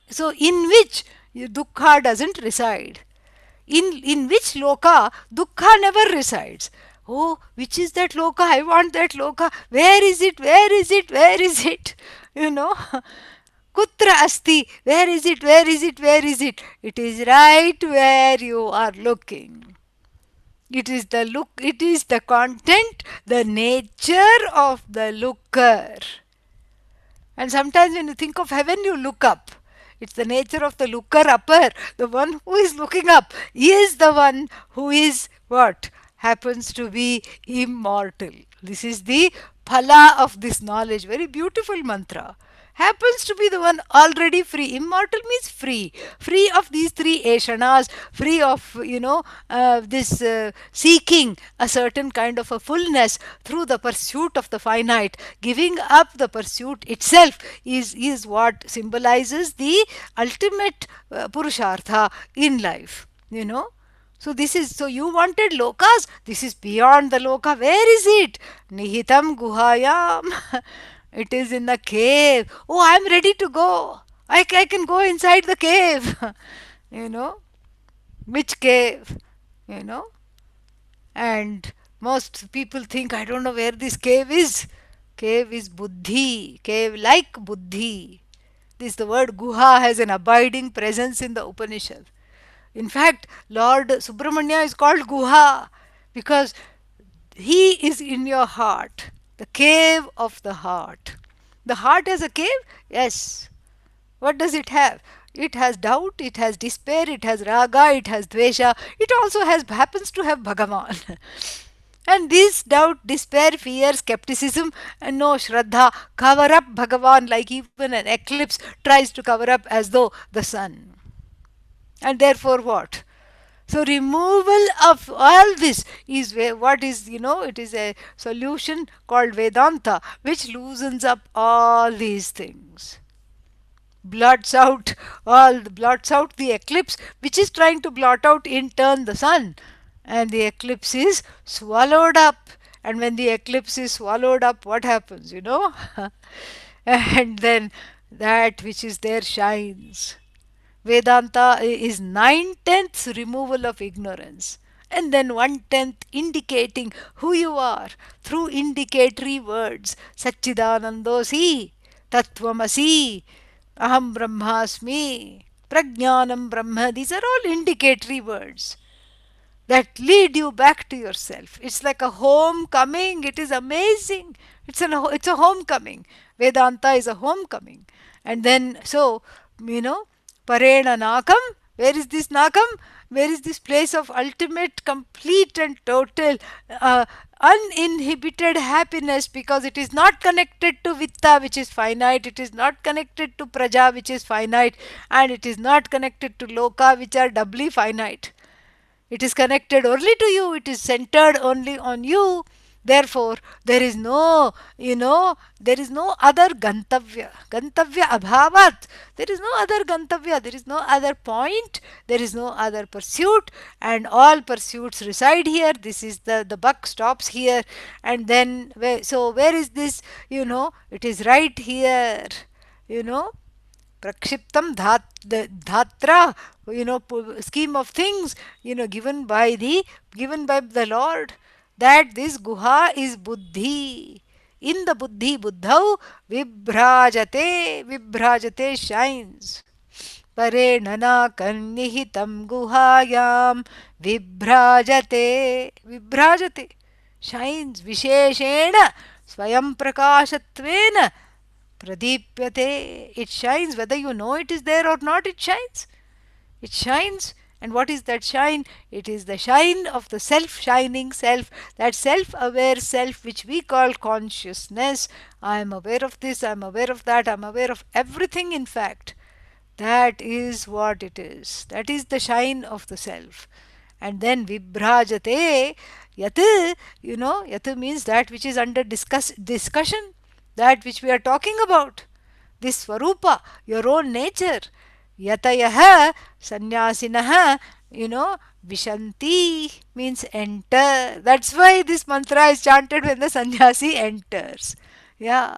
Speaker 1: so in which dukkha doesn't reside. In which loka dukkha never resides. Oh, which is that loka? I want that loka. Where is it? Where is it? Where is it? You know, kutra asti? Where is it? Where is it? Where is it? It is right where you are looking. It is the look, it is the content, the nature of the looker. And sometimes when you think of heaven, you look up. It's the nature of the looker upper. The one who is looking up is the one who is what? Happens to be immortal. This is the phala of this knowledge. Very beautiful mantra. Happens to be the one already free. Immortal means free. Free of these three eshanas, free of, this seeking a certain kind of a fullness through the pursuit of the finite. Giving up the pursuit itself is what symbolizes the ultimate purushartha in life. So you wanted lokas. This is beyond the loka. Where is it? Nihitam guhayam. It is in the cave. Oh, I'm ready to go. I can go inside the cave. you know, which cave? You know, and most people think, I don't know where this cave is. Cave is buddhi. Cave like buddhi. The word guha has an abiding presence in the Upanishad. In fact, Lord Subramanya is called Guha because he is in your heart, the cave of the heart. The heart has a cave? Yes. What does it have? It has doubt, it has despair, it has raga, it has dvesha, it also happens to have Bhagavan. And this doubt, despair, fear, skepticism, and no Shraddha cover up Bhagavan like even an eclipse tries to cover up as though the sun. And therefore what? So removal of all this is what is, it is a solution called Vedanta, which loosens up all these things. Blots out the eclipse, which is trying to blot out in turn the sun. And the eclipse is swallowed up. And when the eclipse is swallowed up, what happens, and then that which is there shines. Vedanta is 9/10 removal of ignorance, and then 1/10 indicating who you are through indicatory words. Satchidanandosi, Tattvamasi, Aham Brahmasmi, Prajnanam Brahma. These are all indicatory words that lead you back to yourself. It's like a homecoming. It is amazing. It's a homecoming. Vedanta is a homecoming. And then, Parena Nakam. Where is this Nakam? Where is this place of ultimate, complete, and total uh, uninhibited happiness? Because it is not connected to Vitta, which is finite, it is not connected to Praja, which is finite, and it is not connected to Loka, which are doubly finite. It is connected only to you, it is centered only on you. Therefore, there is no, there is no other gantavya. Gantavya abhavat. There is no other gantavya, there is no other point, there is no other pursuit, and all pursuits reside here. This is the buck stops here. And then, so where is this? It is right here. You know prakshiptam dhatra, scheme of things, given by the Lord, that this guha is buddhi. In the buddhau vibhrajate shines. परे ननाकन्निहितं गुहायां विभ्राजते shines विशेषेण स्वयं प्रकाशत्वेन pradipyate. It shines whether you know it is there or not. It shines. It shines. And what is that shine? It is the shine of the self shining self, that self aware self which we call consciousness. I am aware of this, I am aware of that, I am aware of everything, in fact. That is what it is. That is the shine of the self. And then vibhrajate, yat, yat means that which is under discussion, that which we are talking about. This Swarupa, your own nature. Yatayaha, sannyasinaha, vishanti means enter. That's why this mantra is chanted when the sannyasi enters. Yeah,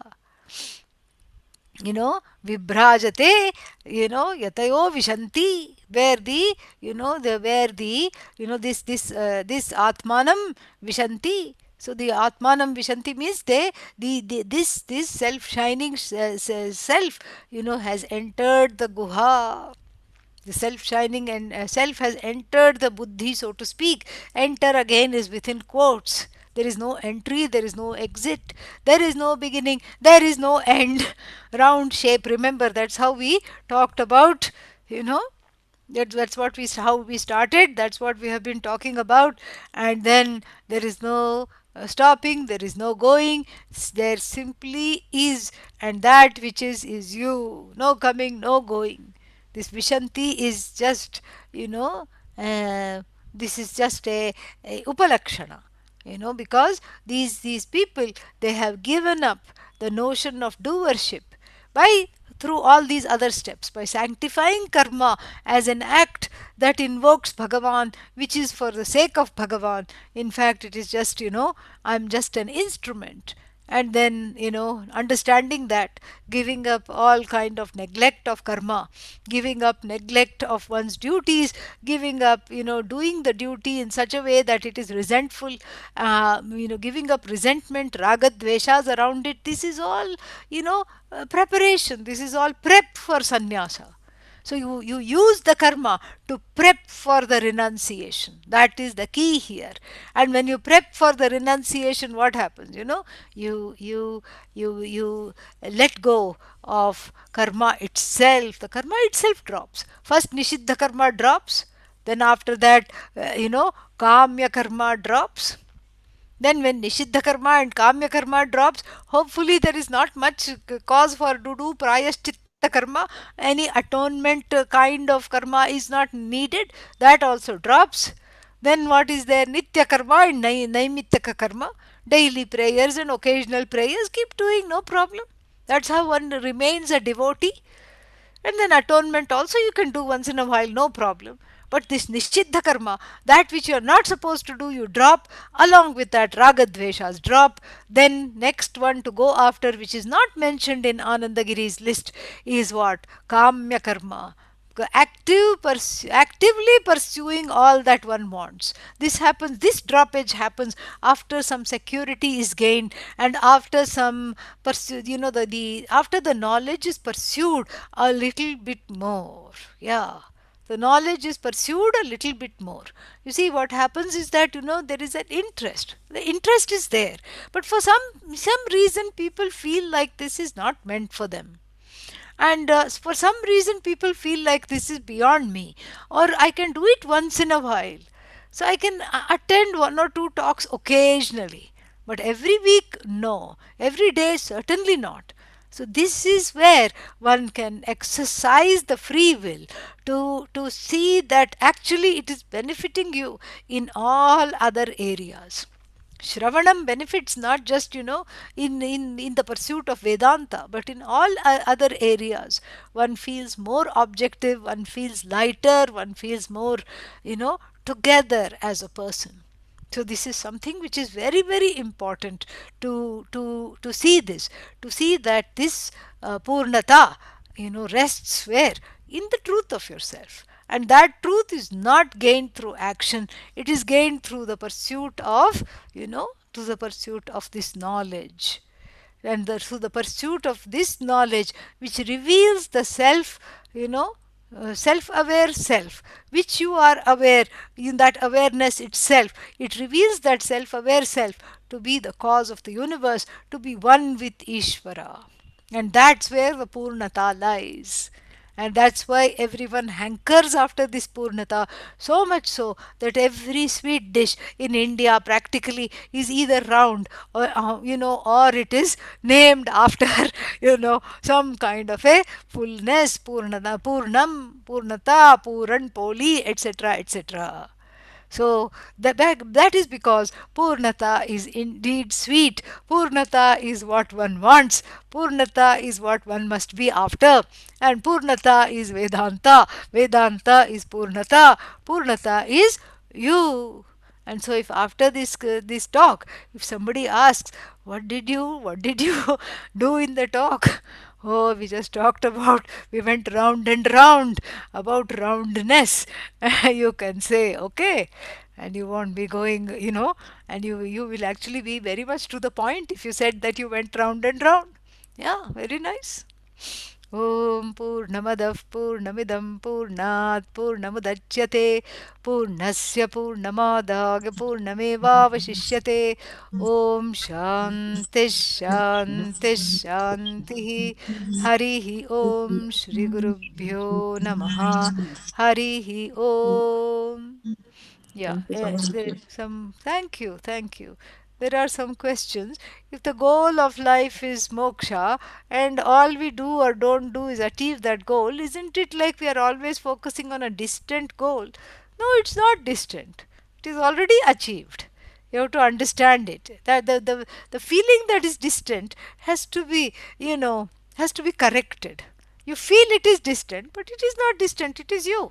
Speaker 1: vibhrajate, yatayo vishanti, where the, where the, this atmanam vishanti. So the atmanam vishanti means this self shining self, has entered the guha. The self shining and self has entered the buddhi, so to speak. Enter again is within quotes. There is no entry, there is no exit, there is no beginning, there is no end. Round shape. Remember, that's how we talked about, you know. That's what how we started. That's what we have been talking about. And then there is no stopping, there is no going. There simply is, and that which is you. No coming, no going. This Vishanti is just, this is just a upalakshana, because these people, they have given up the notion of doership by through all these other steps, by sanctifying karma as an act that invokes Bhagavan, which is for the sake of Bhagavan. In fact, it is just, I'm just an instrument. And then, understanding that, giving up all kind of neglect of karma, giving up neglect of one's duties, giving up, doing the duty in such a way that it is resentful, giving up resentment, raga dveshas around it. This is all, preparation. This is all prep for sannyasa. So you use the karma to prep for the renunciation. That is the key here. And when you prep for the renunciation, what happens? You let go of karma itself. The karma itself drops. First nishiddha karma drops. Then after that, kamya karma drops. Then when Nishiddha karma and Kamya karma drops, hopefully there is not much cause for to do Prayashchitta karma. Any atonement kind of karma is not needed. That also drops. Then what is there? Nitya karma and Naimitaka karma. Daily prayers and occasional prayers, keep doing, no problem. That's how one remains a devotee. And then atonement also you can do once in a while, no problem. But this nishiddha karma, that which you are not supposed to do, you drop. Along with that, raga dveshas drop. Then next one to go after, which is not mentioned in Anandagiri's list, is what? Kamya karma. Actively pursuing all that one wants. This droppage happens after some security is gained, and after some after the knowledge is pursued a little bit more. Yeah, the knowledge is pursued a little bit more. You see, what happens is that, there is an interest. The interest is there, but for some reason people feel like this is not meant for them. And for some reason people feel like this is beyond me, or I can do it once in a while. So I can attend one or two talks occasionally, but every week, no. Every day, certainly not. So this is where one can exercise the free will to see that actually it is benefiting you in all other areas. Shravanam benefits not just, in the pursuit of Vedanta, but in all other areas. One feels more objective, one feels lighter, one feels more, together as a person. So this is something which is very, very important to see this, to see that this purnata, rests where? In the truth of yourself. And that truth is not gained through action, it is gained through the pursuit of, to the pursuit of this knowledge. And through the pursuit of this knowledge, which reveals the self, self-aware self, which you are aware, in that awareness itself, it reveals that self-aware self to be the cause of the universe, to be one with Ishvara. And that's where the Purnata lies. And that's why everyone hankers after this Purnata, so much so that every sweet dish in India practically is either round, or or it is named after some kind of a fullness, Purnata, Purnam, Purnata, Puran, Poli, etc., etc. So that is because Purnata is indeed sweet. Purnata is what one wants. Purnata is what one must be after. And Purnata is Vedanta. Vedanta is Purnata. Purnata is you. And so if after this talk, if somebody asks, what did you do in the talk? Oh, we just talked about, we went round and round about roundness. You can say, okay, and you won't be going, and you will actually be very much to the point if you said that you went round and round. Yeah, very nice. ॐ पूर्णमदः पूर्णमिदं पूर्णात् पूर्णमुदच्यते पूर्णस्य पूर्णमादाय पूर्णमेवावशिष्यते ॐ शान्तिः शान्तिः शान्तिः हरिः ॐ श्रीगुरुभ्यो नमः हरिः ॐ. Yeah,
Speaker 2: Thank you so much.
Speaker 1: there some. Thank you, thank you. There are some questions. If the goal of life is moksha and all we do or don't do is achieve that goal, isn't it like we are always focusing on a distant goal? No, it's not distant. It is already achieved. You have to understand it. That the feeling that is distant has to be, has to be corrected. You feel it is distant, but it is not distant, it is you.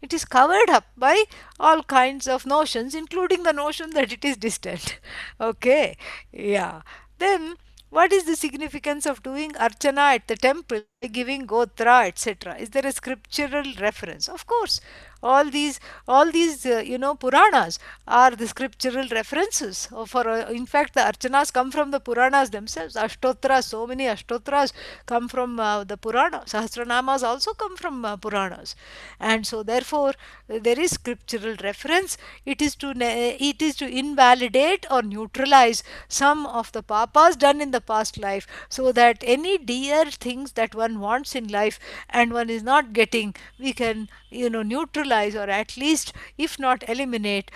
Speaker 1: It is covered up by all kinds of notions, including the notion that it is distant. Okay, yeah. Then, what is the significance of doing archana at the temple by giving gotra, etc.? Is there a scriptural reference? Of course, all these, Puranas are the scriptural references. In fact, the archanas come from the Puranas themselves. Ashtotras, so many Ashtotras come from the Puranas. Sahasranamas also come from Puranas, and so therefore there is scriptural reference. It is to invalidate or neutralize some of the papas done in the past life, so that any dear things that one wants in life and one is not getting, we can neutralize, or at least if not eliminate,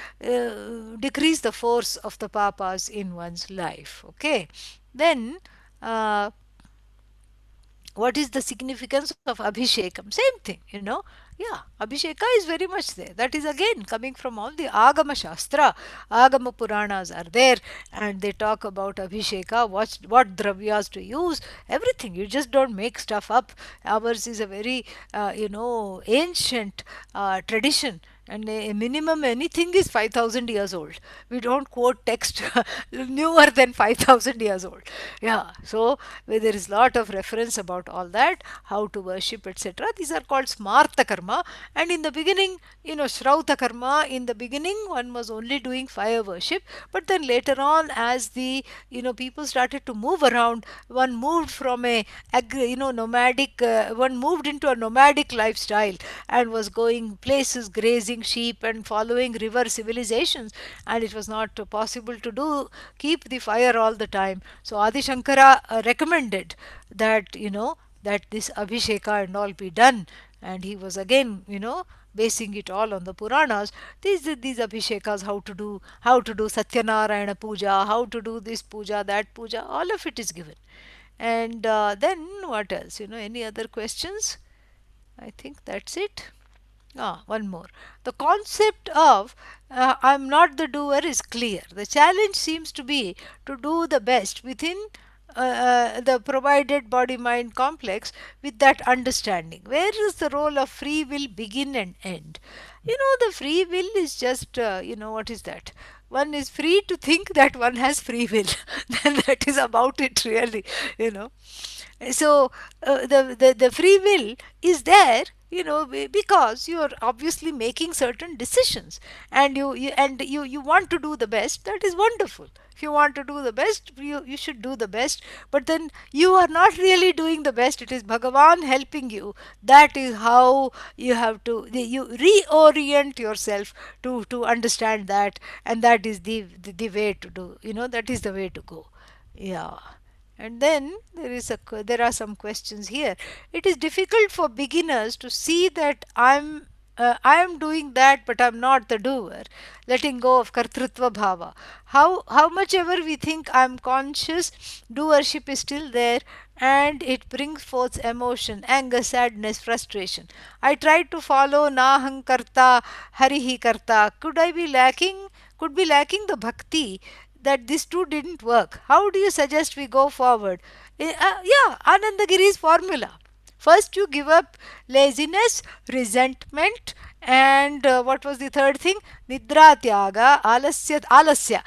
Speaker 1: decrease the force of the papas in one's life. Okay, then what is the significance of abhishekam? Same thing, yeah, abhisheka is very much there. That is again coming from all the agama shastra. Agama puranas are there, and they talk about abhisheka, what dravyas to use, everything. You just don't make stuff up. Ours is a very ancient tradition, and a minimum anything is 5000 years old. We don't quote text newer than 5000 years old. Yeah, so where there is lot of reference about all that, how to worship, etc. These are called smarta karma. And in the beginning, shrauta karma, in the beginning one was only doing fire worship, but then later on, as the people started to move around, one moved from a nomadic, one moved into a nomadic lifestyle and was going places, grazing sheep and following river civilizations, and it was not possible to keep the fire all the time. So Adi Shankara recommended that that this Abhisheka and all be done. And he was again, basing it all on the Puranas. These Abhishekas, how to do Satyanarayana Puja, how to do this puja, that puja, all of it is given. And then what else? Any other questions? I think that's it. One more. The concept of I'm not the doer is clear. The challenge seems to be to do the best within the provided body mind complex with that understanding. Where does the role of free will begin and end? The free will is just, what is that? One is free to think that one has free will. Then that is about it, really, you know. So the free will is there, because you are obviously making certain decisions, and you want to do the best. That is wonderful. If you want to do the best, you should do the best. But then you are not really doing the best. It is Bhagavan helping you. That is how you have to, you reorient yourself to understand that. And that is the way to do, that is the way to go. Yeah. And then there are some questions here. It is difficult for beginners to see that I am doing that, but I'm not the doer. Letting go of kartrutva bhava. How much ever we think I'm conscious, doership is still there, and it brings forth emotion, anger, sadness, frustration. I tried to follow naham karta, harihi karta. Could be lacking the bhakti that this too didn't work. How do you suggest we go forward? Yeah, Anandagiri's formula. First, you give up laziness, resentment, and what was the third thing? Nidra tyaga, alasya,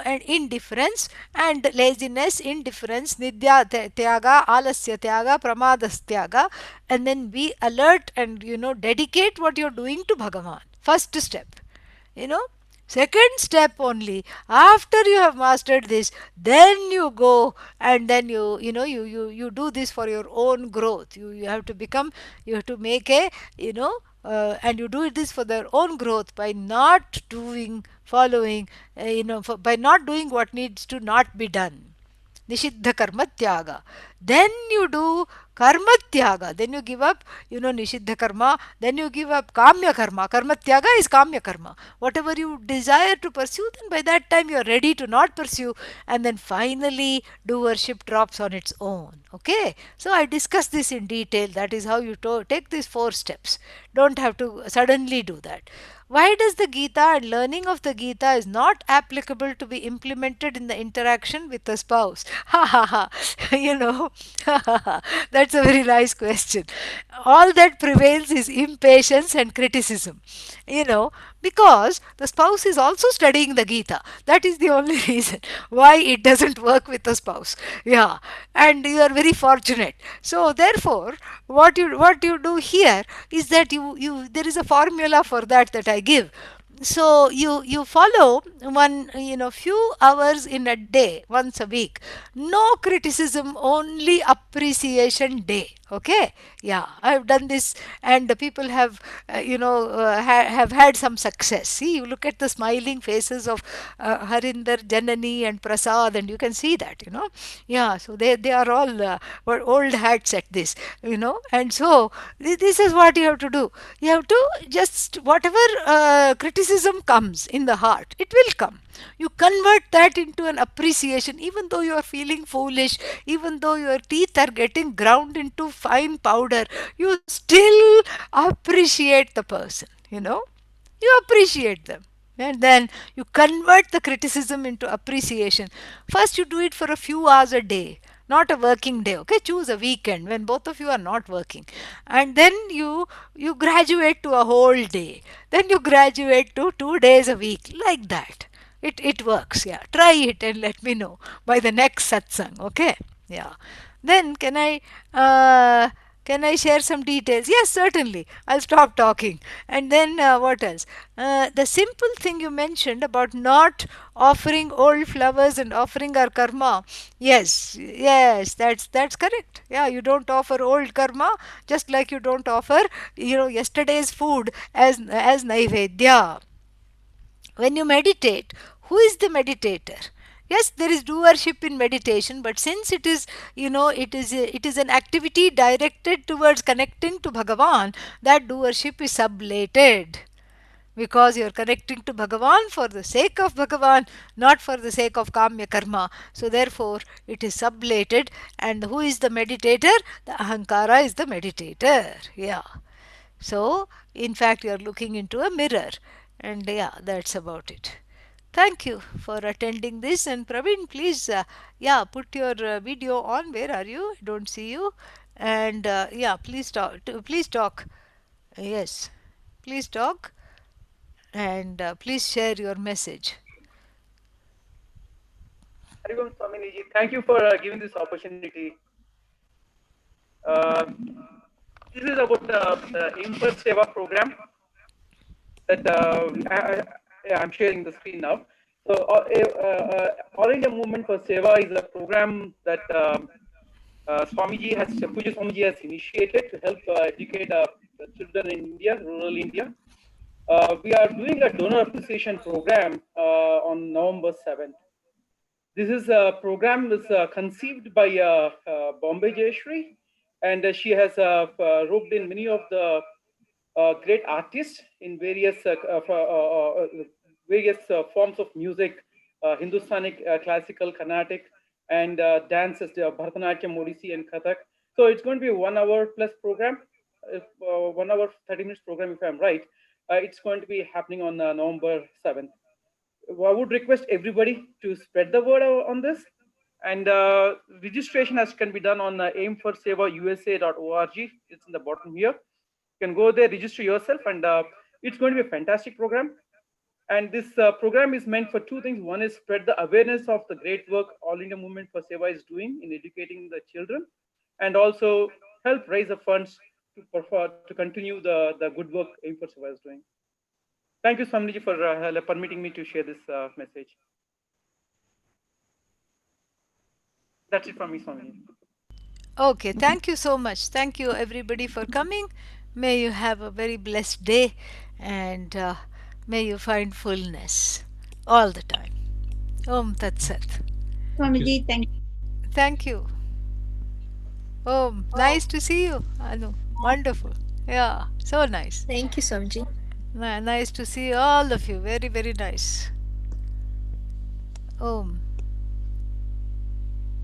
Speaker 1: and indifference, and laziness, indifference, nidya tyaga, alasya tyaga, pramadas tyaga, and then be alert and, dedicate what you're doing to Bhagavan. First step, you know second step only, after you have mastered this, then you go, and then you do this for your own growth. You have to become, you have to make a, and you do this for their own growth by not doing, following, by not doing what needs to not be done. Nishiddha karma tyaga. Then you do karma tyaga. Then you give up, nishiddha karma. Then you give up kamya karma. Karma tyaga is kamya karma. Whatever you desire to pursue, then by that time you are ready to not pursue. And then finally, doership drops on its own. Okay. So I discussed this in detail. That is how you take these 4 steps. Don't have to suddenly do that. Why does the Gita and learning of the Gita is not applicable to be implemented in the interaction with a spouse? Ha ha ha. That's a very nice question. All that prevails is impatience and criticism. Because the spouse is also studying the Gita. That is the only reason why it doesn't work with the spouse. Yeah. And you are very fortunate. So therefore, what you do here is that you there is a formula for that I give. So you follow one, few hours in a day, once a week. No criticism, only appreciation day. Okay. Yeah, I've done this, and the people have have had some success. See, you look at the smiling faces of Harinder, Janani and Prasad, and you can see that. Yeah, so they are all were old hats at this. And so this is what you have to do. You have to just, whatever criticism comes in the heart, it will come. You convert that into an appreciation. Even though you are feeling foolish, even though your teeth are getting ground into fine powder, you still appreciate the person. You appreciate them. And then you convert the criticism into appreciation. First, you do it for a few hours a day, not a working day. Okay, choose a weekend when both of you are not working, and then you graduate to a whole day. Then you graduate to 2 days a week, like that. It works. Yeah, try it and let me know by the next satsang. Okay. Yeah. Then can I share some details? Yes, certainly. I'll stop talking. And then what else? The simple thing you mentioned about not offering old flowers and offering our karma. Yes, yes, that's correct. Yeah, you don't offer old karma, just like you don't offer, yesterday's food as naivedya. When you meditate, who is the meditator? Yes, there is doership in meditation, but since it is, it is an activity directed towards connecting to Bhagavan, that doership is sublated, because you are connecting to Bhagavan for the sake of Bhagavan, not for the sake of Kamya Karma. So, therefore, it is sublated. And who is the meditator? The Ahankara is the meditator. Yeah. So, in fact, you are looking into a mirror. And yeah, that's about it. Thank you for attending this. And Praveen, please, yeah, put your video on. Where are you? I don't see you. And yeah, please talk. Please talk. Yes, please talk, and please share your message.
Speaker 3: Haribam Swaminiji, thank you for giving this opportunity. Uh, this is about the Imper Seva program that I'm sharing the screen now. So, All India Movement for Seva is a program that Puja Swamiji has initiated to help educate the children in India, rural India. We are doing a donor appreciation program on November 7th. This is a program is conceived by Bombay Jayashree, and she has roped in many of the great artists in various forms of music, Hindustani, classical, Carnatic, and dances, Bharatanatyam, Odissi, and Kathak. So it's going to be a 1 hour plus program, if, 1 hour 30 minutes program, if I'm right. It's going to be happening on November 7th. I would request everybody to spread the word on this. And registration can be done on aimforsavausa.org. It's in the bottom here. You can go there, register yourself, and it's going to be a fantastic program. And this program is meant for two things. One is spread the awareness of the great work All India Movement for Seva is doing in educating the children, and also help raise the funds to continue the good work Aim for Seva is doing. Thank you, Swamiji, for permitting me to share this message. That's it from me, Swamiji.
Speaker 1: Okay, thank you so much. Thank you, everybody, for coming. May you have a very blessed day, and may you find fullness all the time. Om Tat Sat.
Speaker 4: Swamiji, thank you.
Speaker 1: Thank you. Om, nice to see you. Anu, wonderful. Yeah, so nice.
Speaker 4: Thank you, Swamiji.
Speaker 1: Nice to see all of you. Very, very nice. Om.